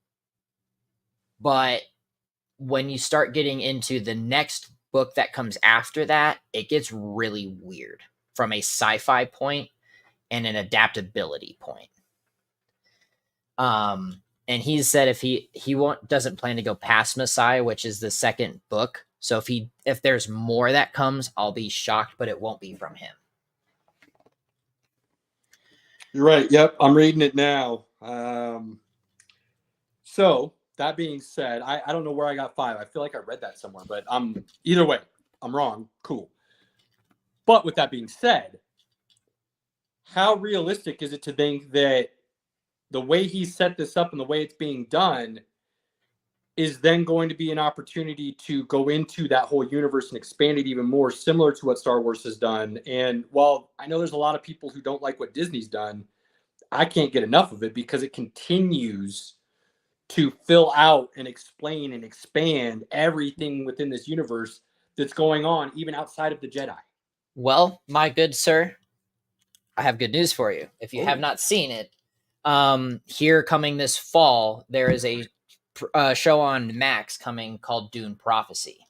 when you start getting into the next book that comes after that, it gets really weird from a sci-fi point and an adaptability point. And he said if he doesn't plan to go past Messiah, which is the second book. So if there's more that comes, I'll be shocked, but it won't be from him. You're right. Yep, I'm reading it now. So that being said, I don't know where I got 5. I feel like I read that somewhere, but either way, I'm wrong. Cool. But with that being said, how realistic is it to think that the way he set this up and the way it's being done is then going to be an opportunity to go into that whole universe and expand it even more, similar to what Star Wars has done? And while I know there's a lot of people who don't like what Disney's done, I can't get enough of it because it continues to fill out and explain and expand everything within this universe that's going on, even outside of the Jedi. Well, my good sir, I have good news for you. If you have not seen it, here coming this fall, there is a show on Max coming called Dune Prophecy.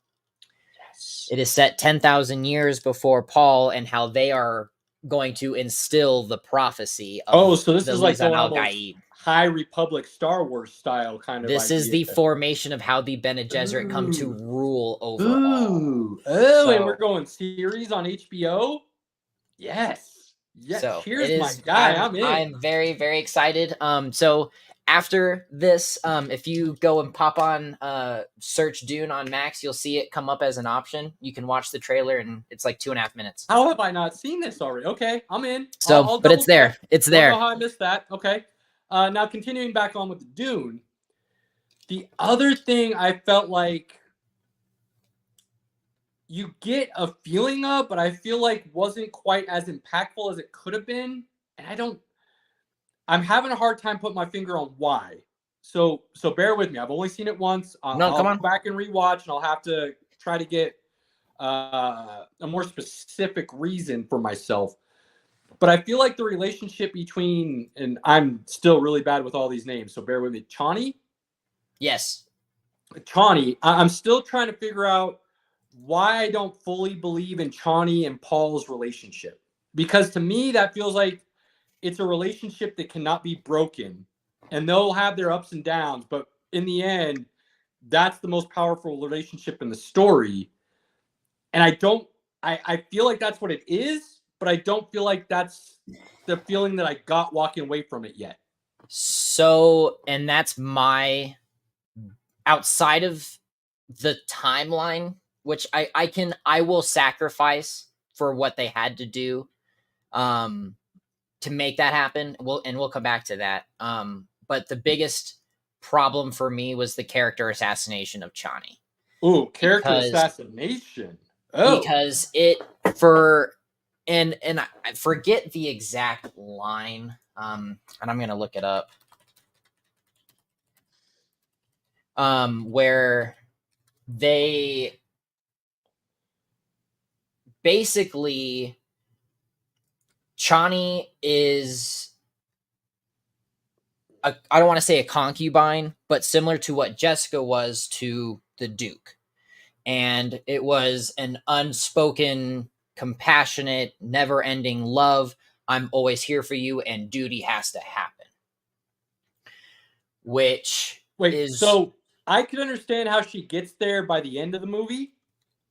Yes. It is set 10,000 years before Paul and how they are going to instill the prophecy of so this is like Luzan al-Gaib. High Republic Star Wars style kind of This idea. is the formation of how the Bene Gesserit come to rule over all. And we're going series on HBO? Yes. So cheers, my guy. I'm in. I'm very, very excited. So after this, if you go and pop on search Dune on Max, you'll see it come up as an option. You can watch the trailer and it's like 2.5 minutes. How have I not seen this already? Okay, I'm in. So, but it's there. It's there. Don't know how I missed that. Okay. Now continuing back on with the Dune. The other thing I felt like you get a feeling of, but I feel like wasn't quite as impactful as it could have been. And I'm having a hard time putting my finger on why. So bear with me. I've only seen it once. I'll go back and rewatch, and I'll have to try to get a more specific reason for myself. But I feel like the relationship between, and I'm still really bad with all these names, so bear with me. Chani? Yes. Chani. I'm still trying to figure out why I don't fully believe in Chani and Paul's relationship. Because to me, that feels like it's a relationship that cannot be broken. And they'll have their ups and downs, but in the end, that's the most powerful relationship in the story. And I feel like that's what it is, but I don't feel like that's the feeling that I got walking away from it yet. So, and that's outside of the timeline, which I will sacrifice for what they had to do to make that happen. We'll come back to that. But the biggest problem for me was the character assassination of Chani. Ooh, character assassination. Because it for and I forget the exact line. And I'm gonna look it up. Where they basically Chani is I don't want to say a concubine, but similar to what Jessica was to the Duke. And it was an unspoken, compassionate, never-ending love. I'm always here for you, and duty has to happen. So I could understand how she gets there by the end of the movie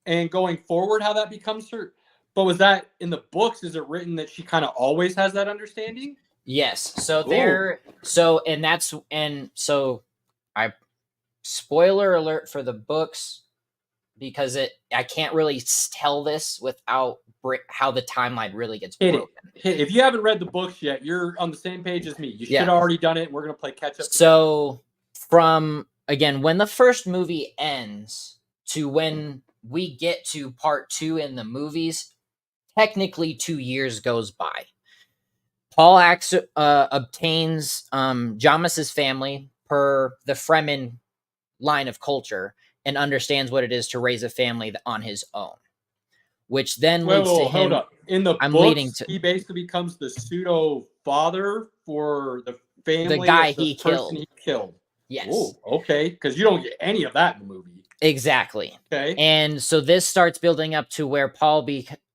and going forward how that becomes her. But was that in the books? Is it written that she kind of always has that understanding? Yes. I spoiler alert for the books, because I can't really tell this without how the timeline really gets broken. If you haven't read the books yet, you're on the same page as me. You should have already done it. We're going to play catch up. So from, again, when the first movie ends to when we get to part 2 in the movies, technically 2 years goes by. Paul obtains Jamas's family per the Fremen line of culture and understands what it is to raise a family on his own, which then leads to him. Hold up. In the books, he basically becomes the pseudo father for the family, the guy of the he person killed. Yes. Ooh, okay, because you don't get any of that in the movie. Exactly. Okay. And so this starts building up to where Paul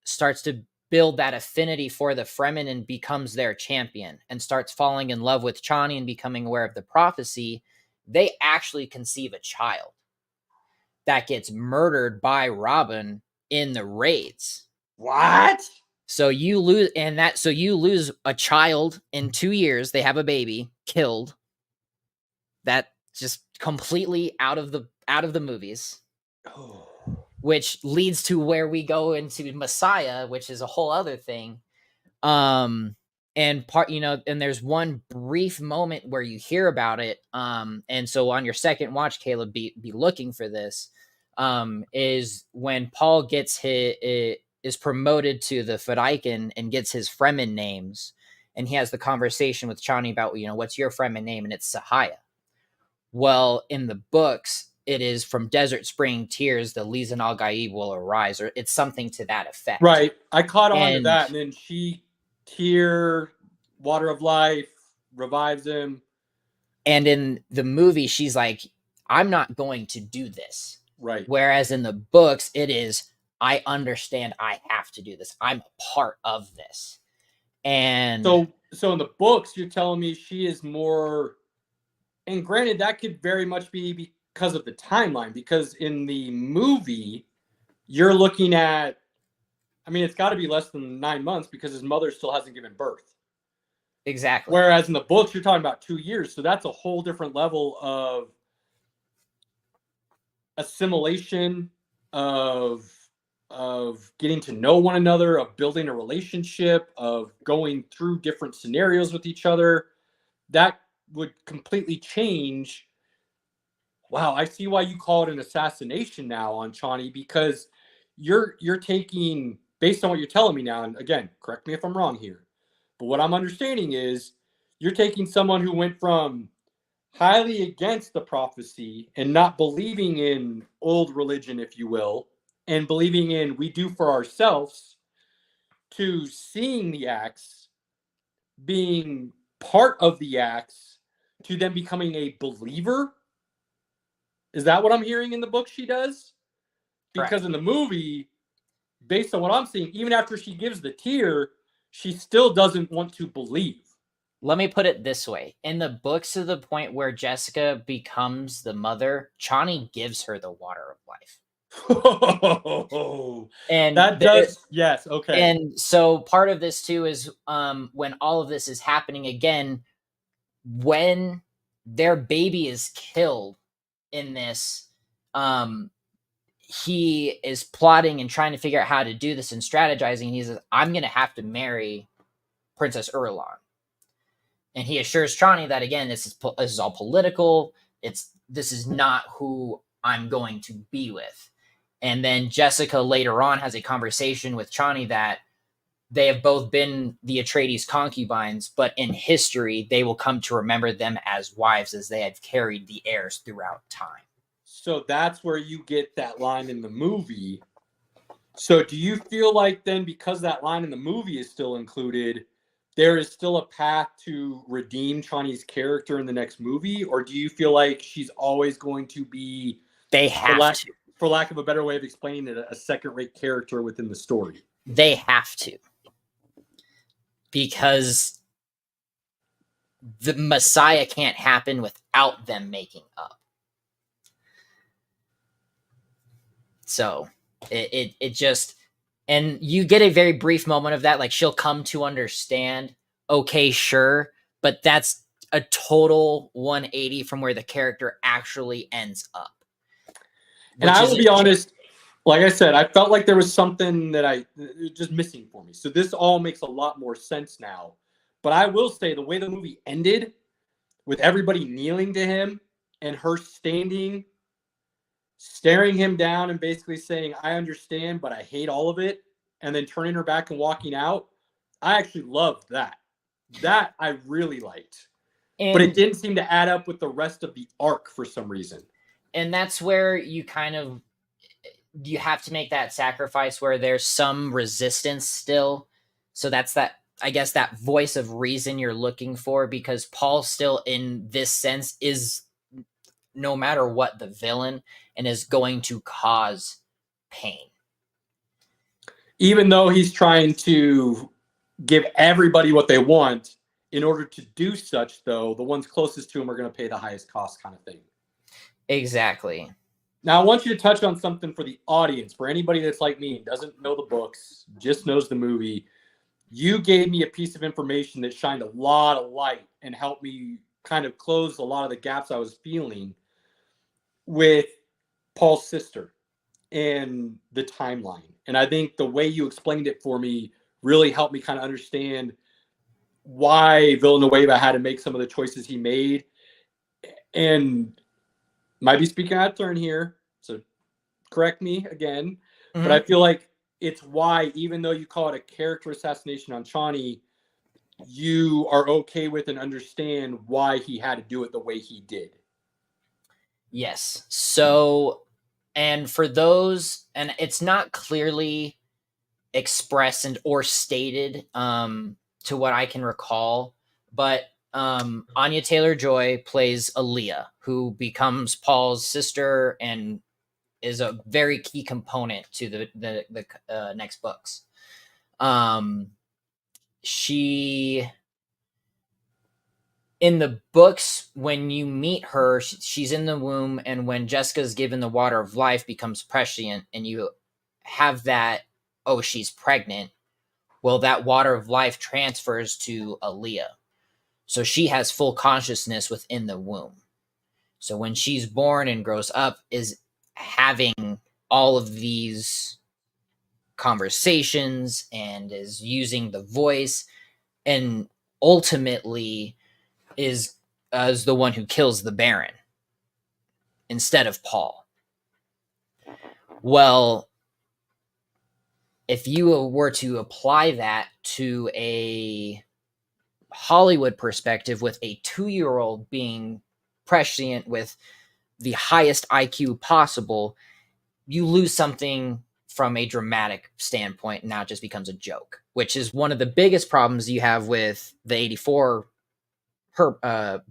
starts to build that affinity for the Fremen and becomes their champion and starts falling in love with Chani and becoming aware of the prophecy. They actually conceive a child that gets murdered by Robin in the raids. What? So you lose a child in 2 years. They have a baby killed. That just completely out of the movies. Oh. Which leads to where we go into Messiah, which is a whole other thing. And there's one brief moment where you hear about it. And so on your second watch, Caleb, be looking for this. Is when Paul is promoted to the Fedaykin and gets his Fremen names, and he has the conversation with Chani about, what's your Fremen name, and it's Sahaya. Well, in the books, it is from Desert Spring Tears, the Lisan al Gaib will arise, or it's something to that effect. Right. I caught on to that, and then Tear, Water of Life, revives him. And in the movie, she's like, I'm not going to do this. Right. Whereas in the books, it is, I understand I have to do this. I'm a part of this. And so in the books, you're telling me she is more, and granted, that could very much be because of the timeline, because in the movie, you're looking at, it's got to be less than 9 months because his mother still hasn't given birth. Exactly. Whereas in the books, you're talking about 2 years. So that's a whole different level of assimilation, of getting to know one another, of building a relationship, of going through different scenarios with each other. That would completely change. Wow, I see why you call it an assassination now on Chani, because you're taking, based on what you're telling me now, and again, correct me if I'm wrong here, but what I'm understanding is you're taking someone who went from highly against the prophecy and not believing in old religion, if you will, and believing in we do for ourselves, to seeing the acts, being part of the acts, to then becoming a believer. Is that what I'm hearing in the book she does? Because Correct. In the movie, based on what I'm seeing, even after she gives the tear, she still doesn't want to believe. Let me put it this way. In the books, to the point where Jessica becomes the mother, Chani gives her the water of life. And that does, yes, okay. And so part of this too is when all of this is happening again, when their baby is killed in this, he is plotting and trying to figure out how to do this and strategizing. He says, I'm going to have to marry Princess Erlon. And he assures Chani that, again, this is all political. This is not who I'm going to be with. And then Jessica later on has a conversation with Chani that they have both been the Atreides concubines, but in history, they will come to remember them as wives as they have carried the heirs throughout time. So that's where you get that line in the movie. So do you feel like then, because that line in the movie is still included, there is still a path to redeem Chani's character in the next movie? Or do you feel like she's always going to be, They have to. for lack of a better way of explaining it, a second-rate character within the story? They have to. Because the Messiah can't happen without them making up. So it just, and you get a very brief moment of that, like she'll come to understand, okay, sure, but that's a total 180 from where the character actually ends up. And I will be honest, like I said, I felt like there was something that just missing for me. So this all makes a lot more sense now. But I will say the way the movie ended, with everybody kneeling to him and her standing, staring him down and basically saying, I understand, but I hate all of it, and then turning her back and walking out, I actually loved that. That I really liked. But it didn't seem to add up with the rest of the arc for some reason. And that's where you have to make that sacrifice where there's some resistance still. So that's that, I guess, that voice of reason you're looking for, because Paul still in this sense is, no matter what, the villain and is going to cause pain. Even though he's trying to give everybody what they want, in order to do such, though, the ones closest to him are going to pay the highest cost kind of thing. Exactly. Now, I want you to touch on something for the audience, for anybody that's like me and doesn't know the books, just knows the movie. You gave me a piece of information that shined a lot of light and helped me kind of close a lot of the gaps I was feeling with Paul's sister and the timeline. And I think the way you explained it for me really helped me kind of understand why Villanueva had to make some of the choices he made. And might be speaking out of turn here, so correct me again. Mm-hmm. But I feel like it's why, even though you call it a character assassination on Chani, you are okay with and understand why he had to do it the way he did. Yes. So, and for those, and it's not clearly expressed and or stated to what I can recall, but Anya Taylor-Joy plays Aaliyah, who becomes Paul's sister and is a very key component to the next books. She, in the books, when you meet her, she's in the womb, and when Jessica's given the water of life, becomes prescient, and you have that, oh, she's pregnant. Well, that water of life transfers to Aaliyah. So she has full consciousness within the womb. So when she's born and grows up, is having all of these conversations and is using the voice, and ultimately is as the one who kills the Baron instead of Paul. Well, if you were to apply that to a Hollywood perspective, with a 2-year-old being prescient with the highest IQ possible, you lose something from a dramatic standpoint, and now it just becomes a joke, which is one of the biggest problems you have with the 84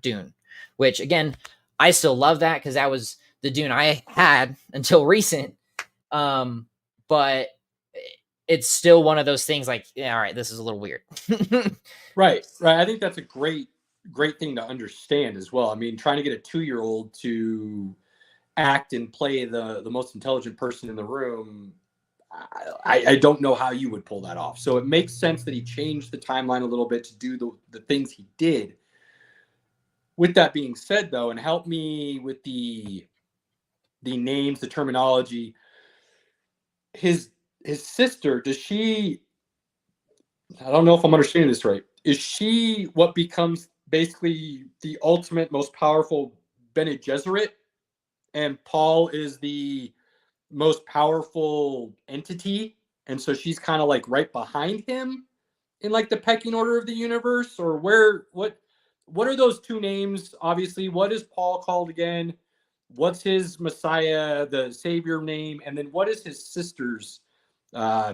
Dune, which, again, I still love that because that was the Dune I had until recent. But it's still one of those things like, yeah, all right, this is a little weird. Right. I think that's a great thing to understand as well. I mean, trying to get a 2-year-old to act and play the most intelligent person in the room, I don't know how you would pull that off. So it makes sense that he changed the timeline a little bit to do the things he did. With that being said, though, and help me with the names, the terminology, his sister, does she, I don't know if I'm understanding this right, is she what becomes basically the ultimate, most powerful Bene Gesserit, and Paul is the most powerful entity, and so she's kind of like right behind him in like the pecking order of the universe, or what are those two names? Obviously, what is Paul called again? What's his Messiah, the Savior name, and then what is his sister's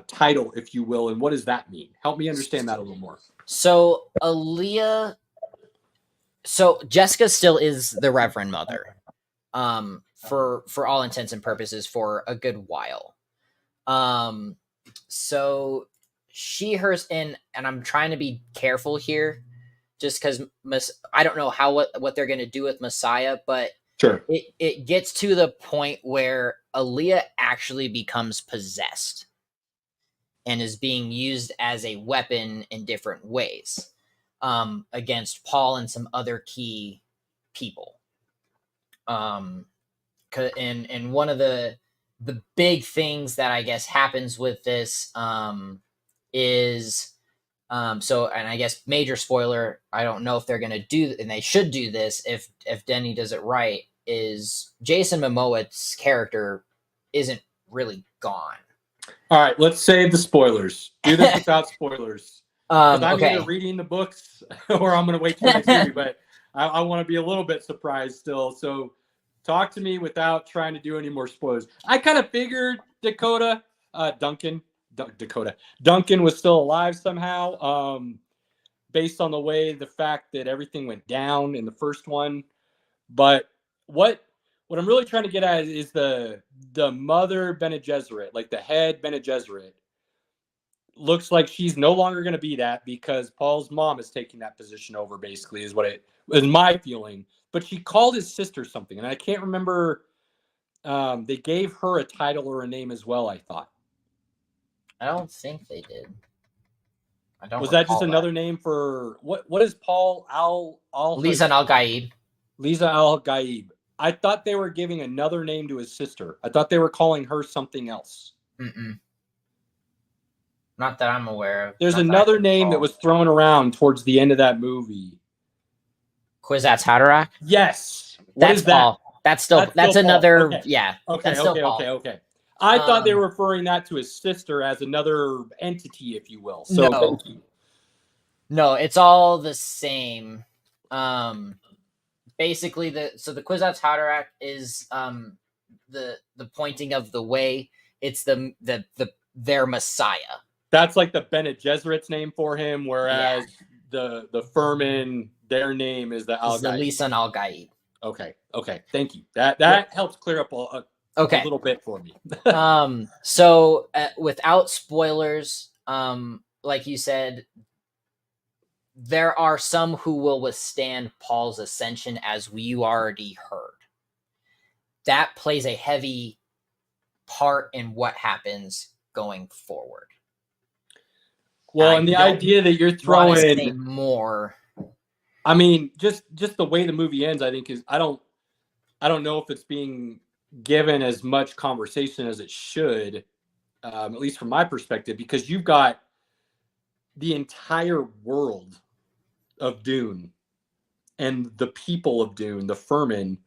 title, if you will, and what does that mean? Help me understand that a little more. So Aaliyah, so Jessica still is the Reverend Mother, for all intents and purposes for a good while. So she, hers, and I'm trying to be careful here, just because I don't know what they're going to do with Messiah, but Sure. It gets to the point where Aaliyah actually becomes possessed and is being used as a weapon in different ways against Paul and some other key people. And one of the big things that I guess happens with this is so, and I guess major spoiler, I don't know if they're going to do, and they should do this if Denny does it right, is Jason Momoa's character isn't really gone. All right, let's save the spoilers. Do this without spoilers. I'm Okay. either reading the books or I'm going to wait till next movie, but I want to be a little bit surprised still. So talk to me without trying to do any more spoilers. I kind of figured Duncan was still alive somehow, based on the fact that everything went down in the first one. But what I'm really trying to get at is the mother Bene Gesserit, like the head Bene Gesserit, looks like she's no longer going to be that because Paul's mom is taking that position over, basically, is what it is my feeling. But she called his sister something, and I can't remember. They gave her a title or a name as well, I thought. I don't think they did. I don't. Was that just another name for what is Paul Lisa Al-Gaib? Lisa Al-Gaib. I thought they were giving another name to his sister. I thought they were calling her something else. Not that I'm aware of. There's another name that was thrown around towards the end of that movie. Kwisatz Haderach? Yes. That's Paul. That's another. Okay. Yeah. Okay. I thought they were referring that to his sister as another entity, if you will. So no, it's all the same. Basically, the Kwisatz Haderach is the pointing of the way. It's their Messiah. That's like the Bene Gesserit's name for him, whereas the Furman, their name is the Al-Gaib. The Lisan Al-Gaib. Okay. Thank you. That helps clear up a little bit for me. So without spoilers, like you said, there are some who will withstand Paul's ascension, as we already heard. That plays a heavy part in what happens going forward. Well, and the idea that you're throwing more. I mean, just the way the movie ends, I think is I don't know if it's being given as much conversation as it should, at least from my perspective, because you've got the entire world of Dune and the people of Dune, the Furman,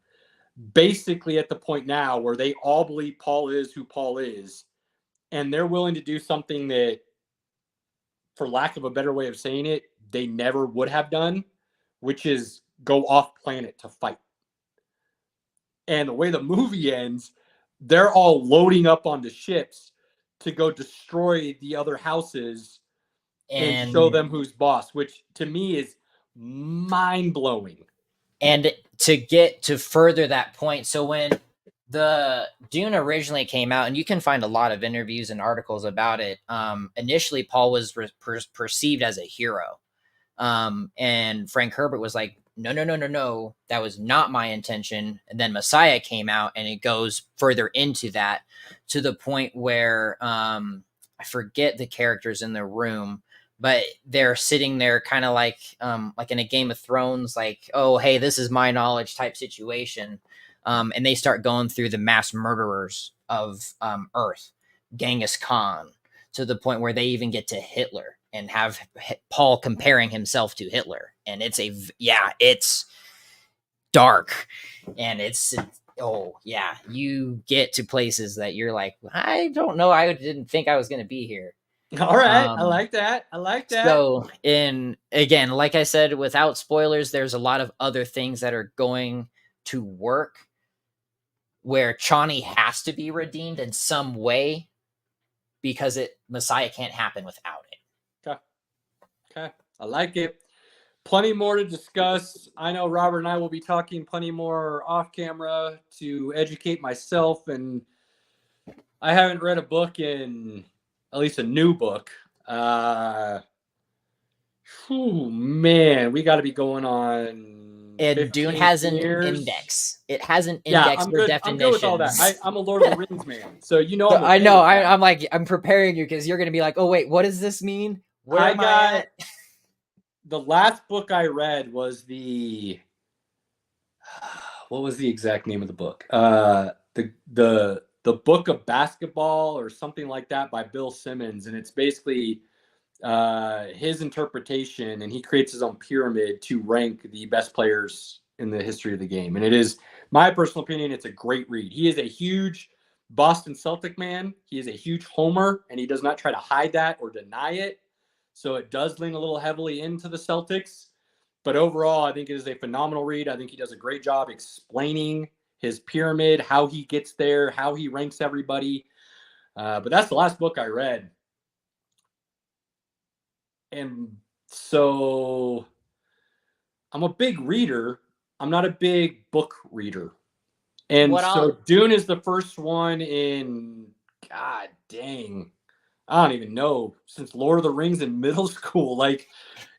basically at the point now where they all believe Paul is who Paul is, and they're willing to do something that, for lack of a better way of saying it, they never would have done, which is go off planet to fight. And the way the movie ends, they're all loading up onto ships to go destroy the other houses and show them who's boss, which to me is mind-blowing. And to get to further that point, so when the Dune originally came out, and you can find a lot of interviews and articles about it, initially Paul was perceived as a hero. And Frank Herbert was like, no, that was not my intention. And then Messiah came out, and it goes further into that, to the point where I forget the characters in the room, but they're sitting there kind of like in a Game of Thrones, like, oh, hey, this is my knowledge type situation. And they start going through the mass murderers of Earth, Genghis Khan, to the point where they even get to Hitler. and have Paul comparing himself to Hitler. And it's dark, and you get to places that you're like, I don't know, I didn't think I was going to be here. All right, I like that. So, again, like I said, without spoilers, there's a lot of other things that are going to work where Chani has to be redeemed in some way, because Messiah can't happen without it. Okay, I like it. Plenty more to discuss. I know Robert and I will be talking plenty more off camera to educate myself, and I haven't read a book at least a new book. Man, we got to be going on. And Dune has an index. It has an index for definitions. I'm good with all that. I'm a Lord of the Rings man, so you know. I know. I'm like, I'm preparing you because you're going to be like, oh wait, what does this mean? Where am I at? The last book I read was what was the exact name of the book? The Book of Basketball or something like that by Bill Simmons, and it's basically his interpretation, and he creates his own pyramid to rank the best players in the history of the game. And it is my personal opinion, it's a great read. He is a huge Boston Celtic man. He is a huge homer, and he does not try to hide that or deny it. So it does lean a little heavily into the Celtics. But overall, I think it is a phenomenal read. I think he does a great job explaining his pyramid, how he gets there, how he ranks everybody. But that's the last book I read. And so I'm a big reader. I'm not a big book reader. And Dune is the first one in, God dang, I don't even know, since Lord of the Rings in middle school. Like,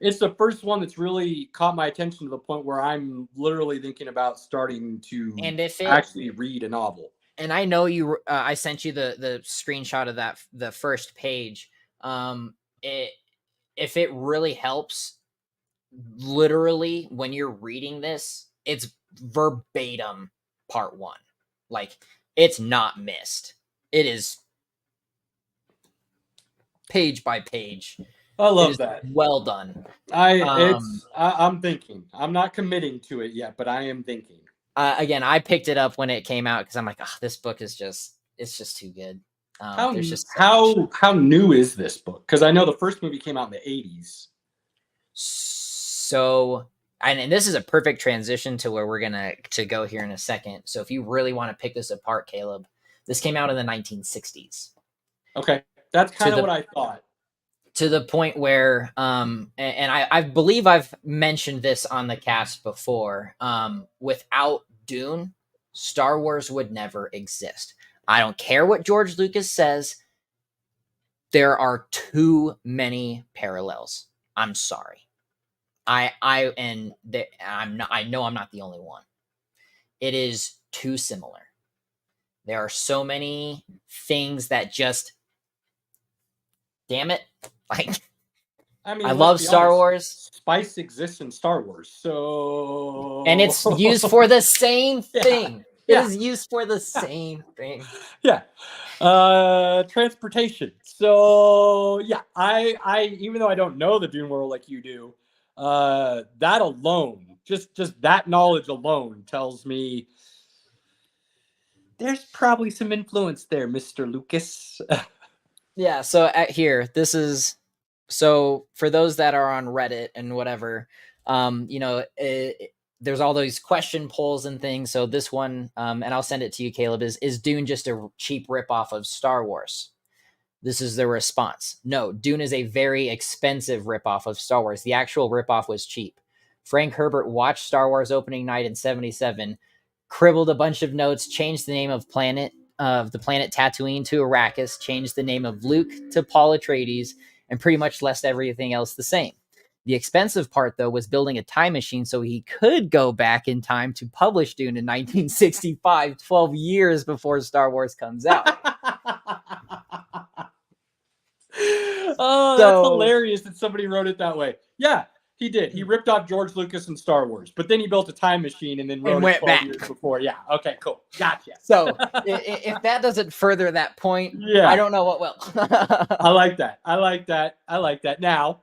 it's the first one that's really caught my attention to the point where I'm literally thinking about starting to actually read a novel. And I know you, I sent you the screenshot of the first page. If it really helps, literally when you're reading this, it's verbatim part 1. Like, it's not missed. It is page by page. I love that. Well done. I'm thinking. I'm not committing to it yet, but I am thinking. Again, I picked it up when it came out because I'm like, this book is just too good. How new is this book? Because I know the first movie came out in the 80s. So, and this is a perfect transition to where we're gonna go here in a second. So if you really want to pick this apart, Caleb, this came out in the 1960s. Okay, that's kind of what I thought. To the point where, and I believe I've mentioned this on the cast before, without Dune, Star Wars would never exist. I don't care what George Lucas says. There are too many parallels. I'm sorry. I know I'm not the only one. It is too similar. There are so many things that just, damn it. Like, I love Star Wars. Spice exists in Star Wars, so, and it's used for the same thing. It is used for the same thing. Yeah. Transportation. So yeah, I even though I don't know the Dune world like you do, that alone, just that knowledge alone tells me there's probably some influence there, Mr. Lucas. Yeah, so so for those that are on Reddit and whatever, there's all those question polls and things. So this one, and I'll send it to you, Caleb, is Dune just a cheap ripoff of Star Wars? This is the response. No, Dune is a very expensive ripoff of Star Wars. The actual ripoff was cheap. Frank Herbert watched Star Wars opening night in 1977, cribbled a bunch of notes, changed the name of the planet Tatooine to Arrakis, changed the name of Luke to Paul Atreides, and pretty much left everything else the same. The expensive part, though, was building a time machine so he could go back in time to publish Dune in 1965, 12 years before Star Wars comes out. Oh, that's hilarious that somebody wrote it that way. Yeah, He did. He ripped off George Lucas and Star Wars, but then he built a time machine and then wrote went it 12 back. years before. Yeah. Okay, cool. Gotcha. So if that doesn't further that point, Yeah. I don't know what will. I like that. I like that. Now,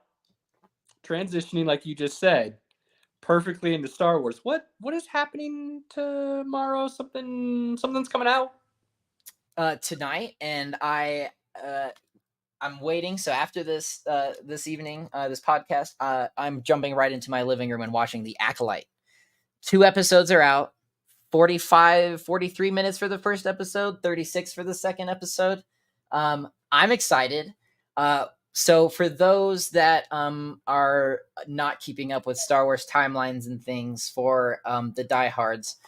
transitioning, like you just said, perfectly into Star Wars. What is happening tomorrow? Something's coming out tonight, and I'm waiting. So after this this evening, this podcast, I'm jumping right into my living room and watching The Acolyte. 2 episodes are out. 43 minutes for the first episode, 36 for the second episode. I'm excited. So for those that are not keeping up with Star Wars timelines and things, for the diehards,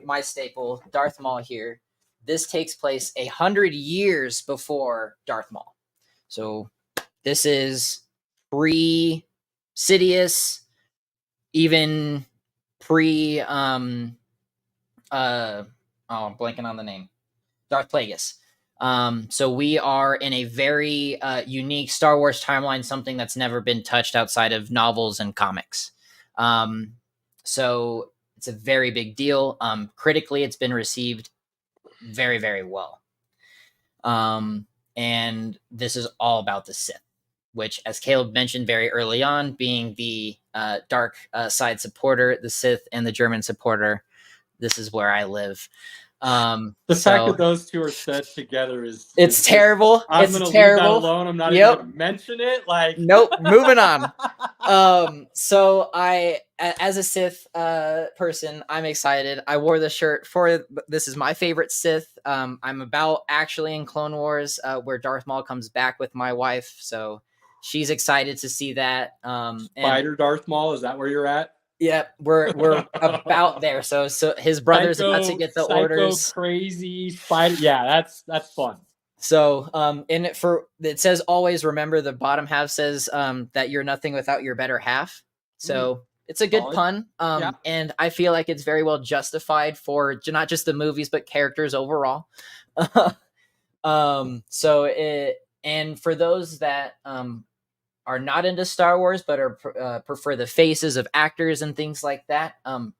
my staple, Darth Maul here. This takes place 100 years before Darth Maul. So this is pre-Sidious, even pre I'm blanking on the name. Darth Plagueis. So we are in a very unique Star Wars timeline, something that's never been touched outside of novels and comics. So it's a very big deal. Critically, it's been received very, very well. And this is all about the Sith, which, as Caleb mentioned very early on, being the dark side supporter, the Sith and the German supporter, this is where I live. The fact that those two are set together is terrible. I'm going to leave that alone. I'm not even going to mention it. Nope. Moving on. So I, as a Sith person, I'm excited. I wore the shirt this is my favorite Sith. I'm about actually in Clone Wars, where Darth Maul comes back with my wife. So she's excited to see that. Spider Darth Maul, is that where you're at? Yep, we're about there. So his brother's about to get the orders. Crazy spider. Yeah, that's fun. So it says always remember, the bottom half says that you're nothing without your better half. So it's a good pun. And I feel like it's very well justified for not just the movies but characters overall. And for those that are not into Star Wars but are prefer the faces of actors and things like that,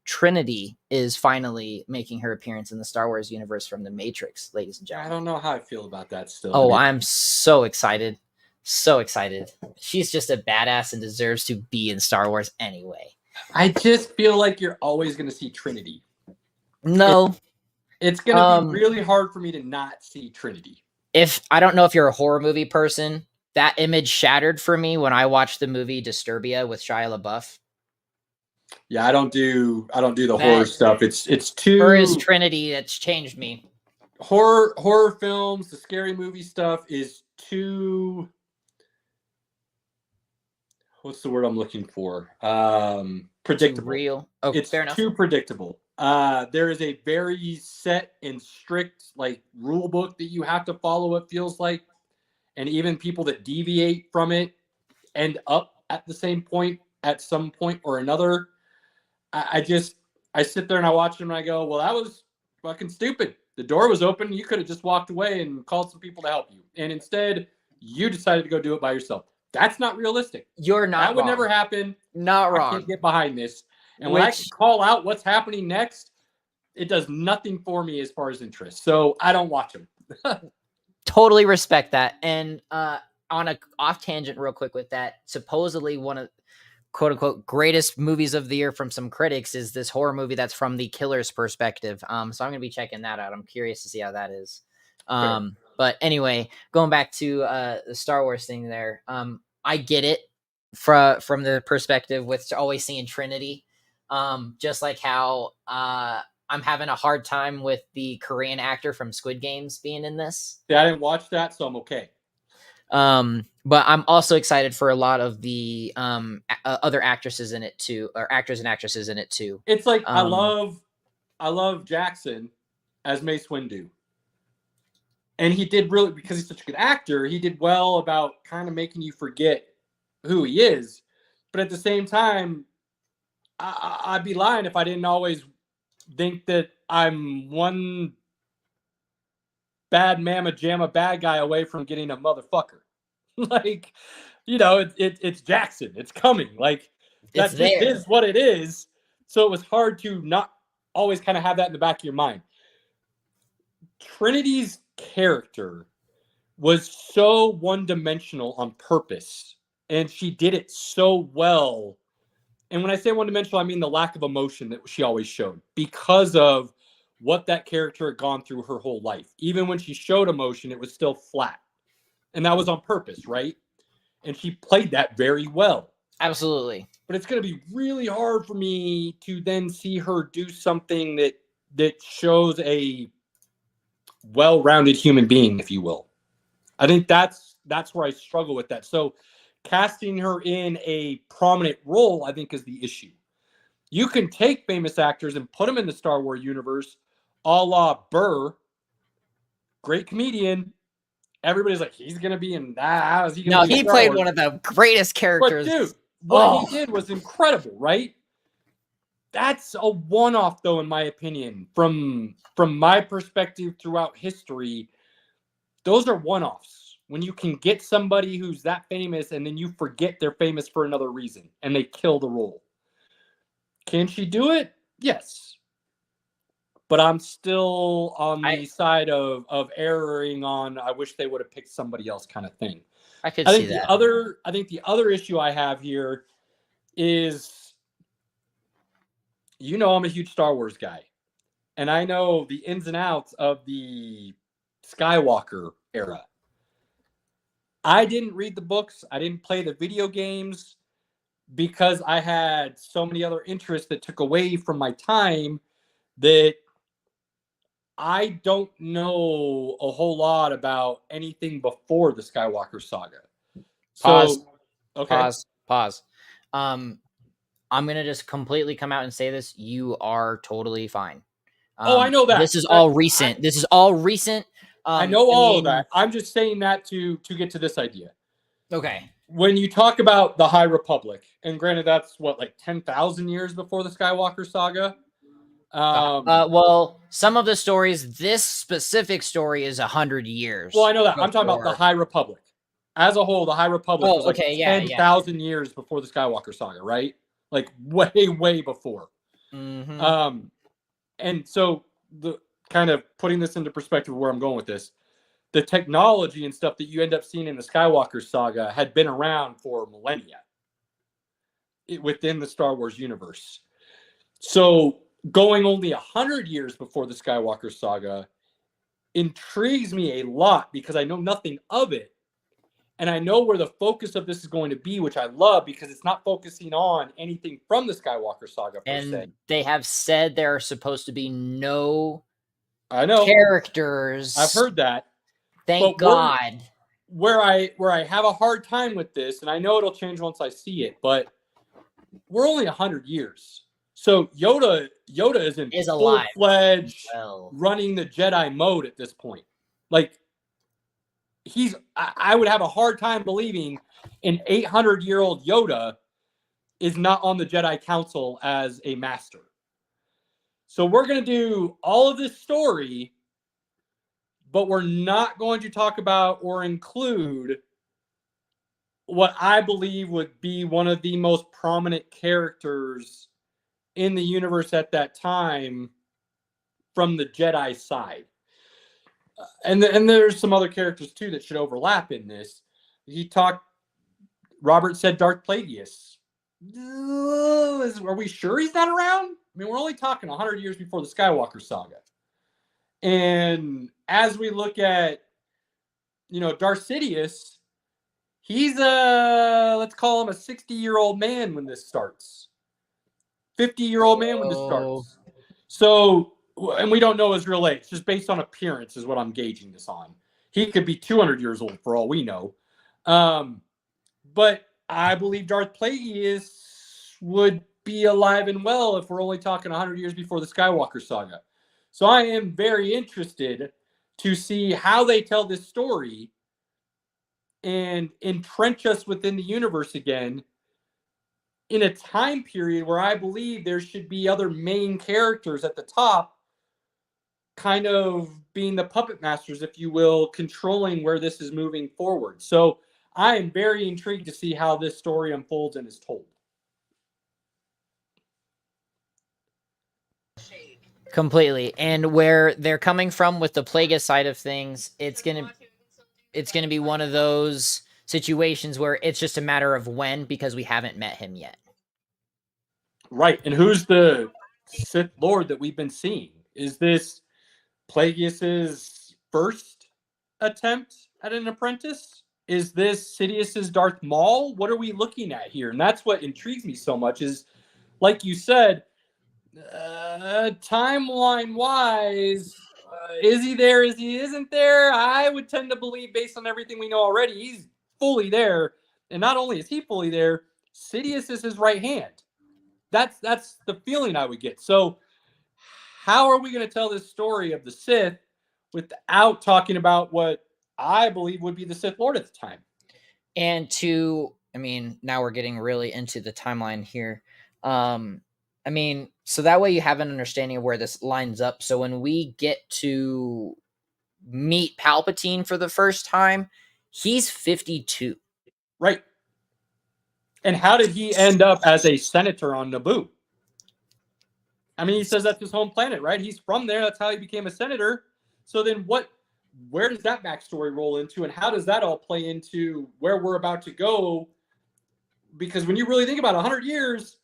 Trinity is finally making her appearance in the Star Wars universe from The Matrix, ladies and gentlemen. I don't know how I feel about that still. Oh, I'm so excited. So excited. She's just a badass and deserves to be in Star Wars anyway. I just feel like you're always going to see Trinity. No. It's going to be really hard for me to not see Trinity. I don't know if you're a horror movie person, that image shattered for me when I watched the movie Disturbia with Shia LaBeouf. Yeah, I don't do the horror stuff. It's too. Her is Trinity. That's changed me. Horror films, the scary movie stuff is too. What's the word I'm looking for? Predictable. Too real. Oh, it's fair enough. Too predictable. There is a very set and strict rule book that you have to follow. It feels like. And even people that deviate from it end up at the same point at some point or another. I sit there and I watch them and I go, well, that was fucking stupid. The door was open. You could have just walked away and called some people to help you. And instead, you decided to go do it by yourself. That's not realistic. You're not That would never happen. Not wrong. I can't get behind this. And when I can call out what's happening next, it does nothing for me as far as interest. So I don't watch them. Totally respect that. And on a off tangent real quick with that, supposedly one of quote unquote greatest movies of the year from some critics is this horror movie that's from the killer's perspective. So I'm going to be checking that out. I'm curious to see how that is. But anyway, going back to the Star Wars thing there, I get it from the perspective with always seeing Trinity. Just like how I'm having a hard time with the Korean actor from Squid Games being in this. Yeah, I didn't watch that, so I'm okay. But I'm also excited for a lot of the other actresses in it too, or actors and actresses in it too. It's like I love Jackson as Mace Windu, and he did really, because he's such a good actor, he did well about kind of making you forget who he is. But at the same time, I'd be lying if I didn't always think that I'm one bad mama jamma bad guy away from getting a motherfucker. It's Jackson. It's coming. That this is what it is. So it was hard to not always kind of have that in the back of your mind. Trinity's character was so one-dimensional on purpose, and she did it so well. And when I say one-dimensional, I mean the lack of emotion that she always showed because of what that character had gone through her whole life. Even when she showed emotion, it was still flat. And that was on purpose, right? And she played that very well. Absolutely. But it's going to be really hard for me to then see her do something that shows a well-rounded human being, if you will. I think that's where I struggle with that. So casting her in a prominent role, I think, is the issue. You can take famous actors and put them in the Star Wars universe, a la Burr, great comedian. Everybody's like, he's going to be in that. How is he going to be in Star played Wars? one of the greatest characters. But dude, what he did was incredible, right? That's a one-off, though, in my opinion. From my perspective throughout history, those are one-offs. When you can get somebody who's that famous and then you forget they're famous for another reason and they kill the role. Can she do it? Yes. But I'm still on the side of erring on I wish they would have picked somebody else kind of thing. I could see that. I think the other issue I have here is, I'm a huge Star Wars guy. And I know the ins and outs of the Skywalker era. I didn't read the books. I didn't play the video games because I had so many other interests that took away from my time that I don't know a whole lot about anything before the Skywalker saga. Pause. Okay. Pause. I'm going to just completely come out and say this. You are totally fine. I know that. This is all recent. This is all recent. I know all of that. I'm just saying that to get to this idea. Okay. When you talk about the High Republic, and granted that's what, like 10,000 years before the Skywalker saga? Well, some of the stories, this specific story is 100 years. Well, I know that. I'm talking about the High Republic. As a whole, the High Republic was like 10,000 years before the Skywalker saga, right? Like way, way before. Mm-hmm. And so the kind of putting this into perspective of where I'm going with this, the technology and stuff that you end up seeing in the Skywalker saga had been around for millennia within the Star Wars universe. So going only 100 years before the Skywalker saga intrigues me a lot because I know nothing of it. And I know where the focus of this is going to be, which I love because it's not focusing on anything from the Skywalker saga per se. They have said there are supposed to be no characters. I've heard that. Thank God. Where I have a hard time with this, and I know it'll change once I see it, but we're only 100 years. So Yoda is full-fledged running the Jedi mode at this point. Like, I would have a hard time believing an 800-year-old Yoda is not on the Jedi Council as a master. So we're going to do all of this story, but we're not going to talk about or include what I believe would be one of the most prominent characters in the universe at that time from the Jedi side. And there's some other characters too that should overlap in this. Robert said Darth Plagueis. Are we sure he's not around? I mean, we're only talking 100 years before the Skywalker saga. And as we look at, Darth Sidious, he's let's call him a 60-year-old man when this starts. 50-year-old man when this starts. So, and we don't know his real age, just based on appearance is what I'm gauging this on. He could be 200 years old for all we know. But I believe Darth Plagueis would be alive and well if we're only talking 100 years before the Skywalker saga. So I am very interested to see how they tell this story and entrench us within the universe again in a time period where I believe there should be other main characters at the top kind of being the puppet masters, if you will, controlling where this is moving forward. So I am very intrigued to see how this story unfolds and is told. Completely. And where they're coming from with the Plagueis side of things, it's gonna be one of those situations where it's just a matter of when, because we haven't met him yet. Right. And who's the Sith Lord that we've been seeing? Is this Plagueis's first attempt at an apprentice? Is this Sidious's Darth Maul? What are we looking at here? And that's what intrigues me so much is, like you said, timeline-wise, is he there? Is he isn't there? I would tend to believe, based on everything we know already, he's fully there. And not only is he fully there, Sidious is his right hand. That's the feeling I would get. So how are we going to tell this story of the Sith without talking about what I believe would be the Sith Lord at the time? And now we're getting really into the timeline here. So that way you have an understanding of where this lines up. So when we get to meet Palpatine for the first time, he's 52. Right. And how did he end up as a senator on Naboo? I mean, he says that's his home planet, right? He's from there. That's how he became a senator. So then where does that backstory roll into, and how does that all play into where we're about to go? Because when you really think about 100 years,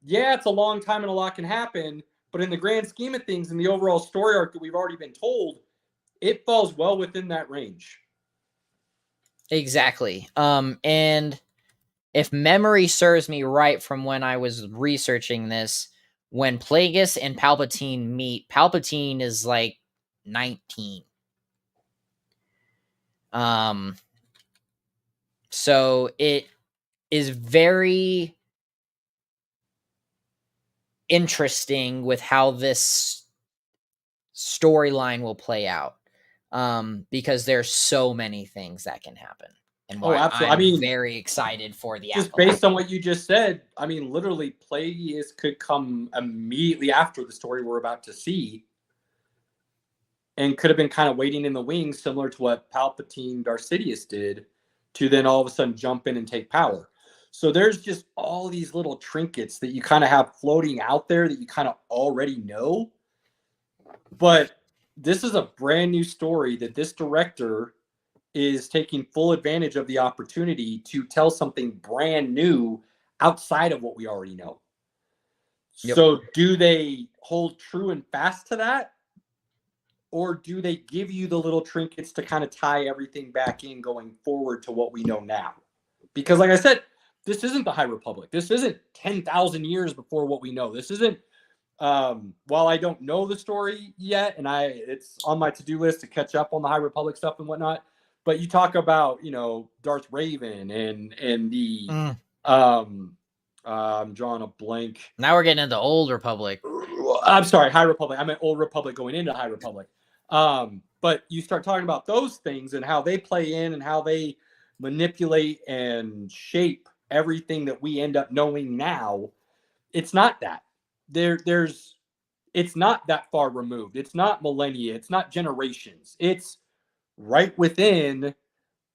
yeah, it's a long time and a lot can happen, but in the grand scheme of things and the overall story arc that we've already been told, it falls well within that range. Exactly. And if memory serves me right from when I was researching this, when Plagueis and Palpatine meet, Palpatine is like 19. So it is very interesting with how this storyline will play out. Because there's so many things that can happen. And absolutely. I'm very excited for the just based on what you just said. I mean, literally, Plagueis could come immediately after the story we're about to see, and could have been kind of waiting in the wings, similar to what Palpatine Darth Sidious did, to then all of a sudden jump in and take power. So there's just all these little trinkets that you kind of have floating out there that you kind of already know. But this is a brand new story that this director is taking full advantage of the opportunity to tell something brand new outside of what we already know. Yep. So do they hold true and fast to that? Or do they give you the little trinkets to kind of tie everything back in going forward to what we know now? Because like I said, this isn't the High Republic. This isn't 10,000 years before what we know. This isn't, while I don't know the story yet, and it's on my to-do list to catch up on the High Republic stuff and whatnot. But you talk about, Darth Raven and the, I'm drawing a blank. Now we're getting into Old Republic. I'm sorry, High Republic. I meant Old Republic going into High Republic. But you start talking about those things and how they play in and how they manipulate and shape everything that we end up knowing now. It's not that. It's not that far removed. It's not millennia. It's not generations. It's right within,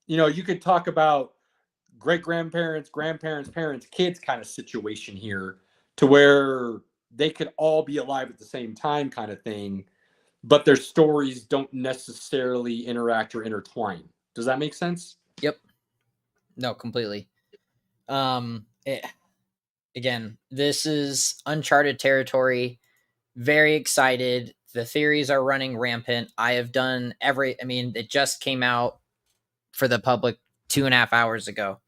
you could talk about great-grandparents, grandparents, parents, kids kind of situation here, to where they could all be alive at the same time kind of thing, but their stories don't necessarily interact or intertwine. Does that make sense? Yep. No, completely. Again, this is uncharted territory. Very excited. The theories are running rampant. I have done it just came out for the public 2.5 hours ago.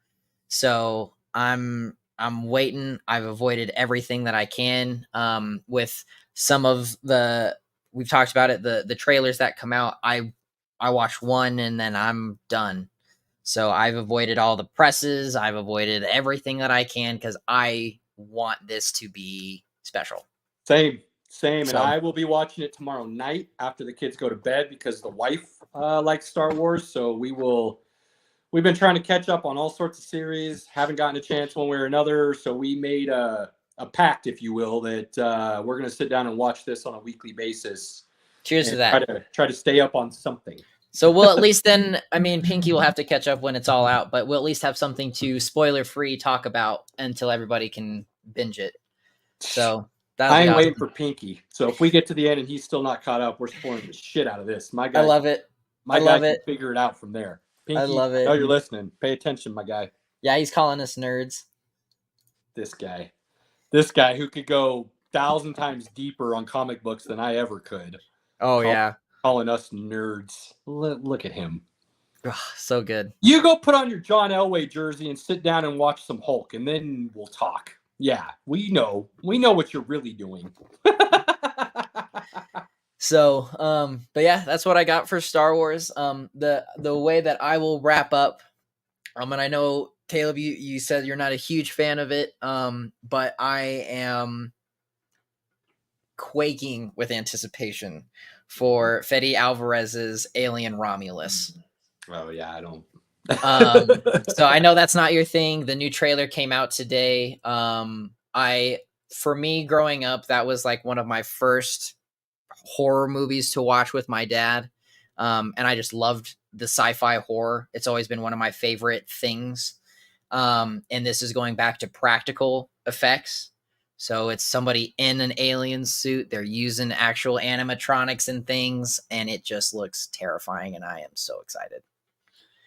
So I'm waiting. I've avoided everything that I can. With some of we've talked about it, the trailers that come out, I watch one and then I'm done. So I've avoided all the presses. I've avoided everything that I can because I want this to be special. Same. And I will be watching it tomorrow night after the kids go to bed because the wife likes Star Wars. So we've been trying to catch up on all sorts of series. Haven't gotten a chance one way or another. So we made a pact, if you will, that we're going to sit down and watch this on a weekly basis. Cheers to that. Try to stay up on something. So we'll at least then, Pinky will have to catch up when it's all out, but we'll at least have something to spoiler-free talk about until everybody can binge it. So I ain't waiting for Pinky. So if we get to the end and he's still not caught up, we're spoiling the shit out of this. My guy, I love it. My guy can figure it out from there. Pinky, I love it. I know you're listening. Pay attention, my guy. Yeah, he's calling us nerds. This guy who could go 1,000 times deeper on comic books than I ever could. Oh, yeah. Calling us nerds. Look at him. Ugh, so good. You go put on your John Elway jersey and sit down and watch some Hulk, and then we'll talk. Yeah, we know what you're really doing. So, but yeah, that's what I got for Star Wars. The way that I will wrap up, and I know Caleb, you said you're not a huge fan of it, but I am quaking with anticipation for Fede Alvarez's Alien Romulus. Oh yeah, I don't. So I know that's not your thing. The new trailer came out today. For me growing up, that was like one of my first horror movies to watch with my dad. And I just loved the sci-fi horror. It's always been one of my favorite things. And this is going back to practical effects. So it's somebody in an alien suit. They're using actual animatronics and things, and it just looks terrifying. And I am so excited.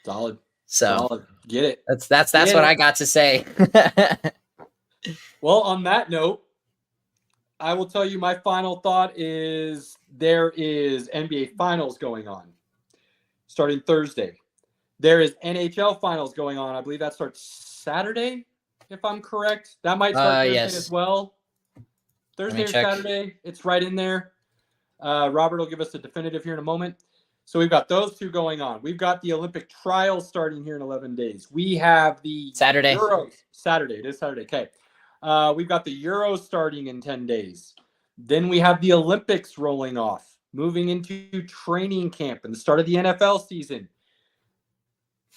Solid. So get it. That's what I got to say. Well, on that note, I will tell you my final thought is there is NBA Finals going on starting Thursday. There is NHL Finals going on. I believe that starts Saturday, if I'm correct. That might start Thursday as well. Thursday or Saturday. It's right in there. Robert will give us a definitive here in a moment. So we've got those two going on. We've got the Olympic trials starting here in 11 days. We have the Saturday. Euros. Saturday. It is Saturday. Okay. We've got the Euros starting in 10 days. Then we have the Olympics rolling off, moving into training camp and the start of the NFL season.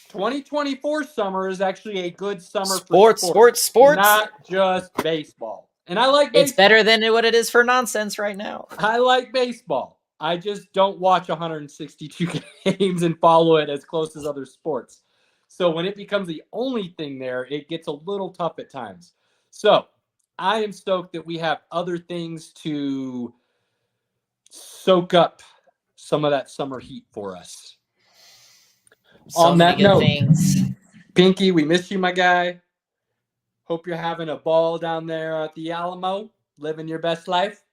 2024 summer is actually a good summer for sports. Not just baseball. And I like baseball. It's better than what it is for nonsense right now. I like baseball. I just don't watch 162 games and follow it as close as other sports. So when it becomes the only thing there, it gets a little tough at times. So I am stoked that we have other things to soak up some of that summer heat for us. On that note, Pinky, we miss you, my guy. Hope you're having a ball down there at the Alamo, living your best life.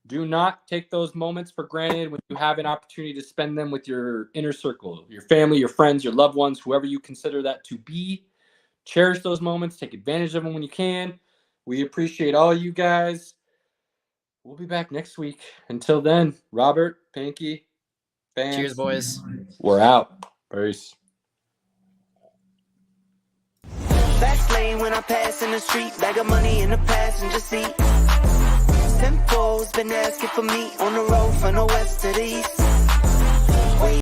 Do not take those moments for granted when you have an opportunity to spend them with your inner circle, your family, your friends, your loved ones, whoever you consider that to be. Cherish those moments. Take advantage of them when you can. We appreciate all you guys. We'll be back next week. Until then, Robert, Pinky, fans. Cheers, boys. We're out. Peace. Fast lane when I pass in the street, bag of money in the passenger seat. Simcoe's been asking for me on the road from the west to the east.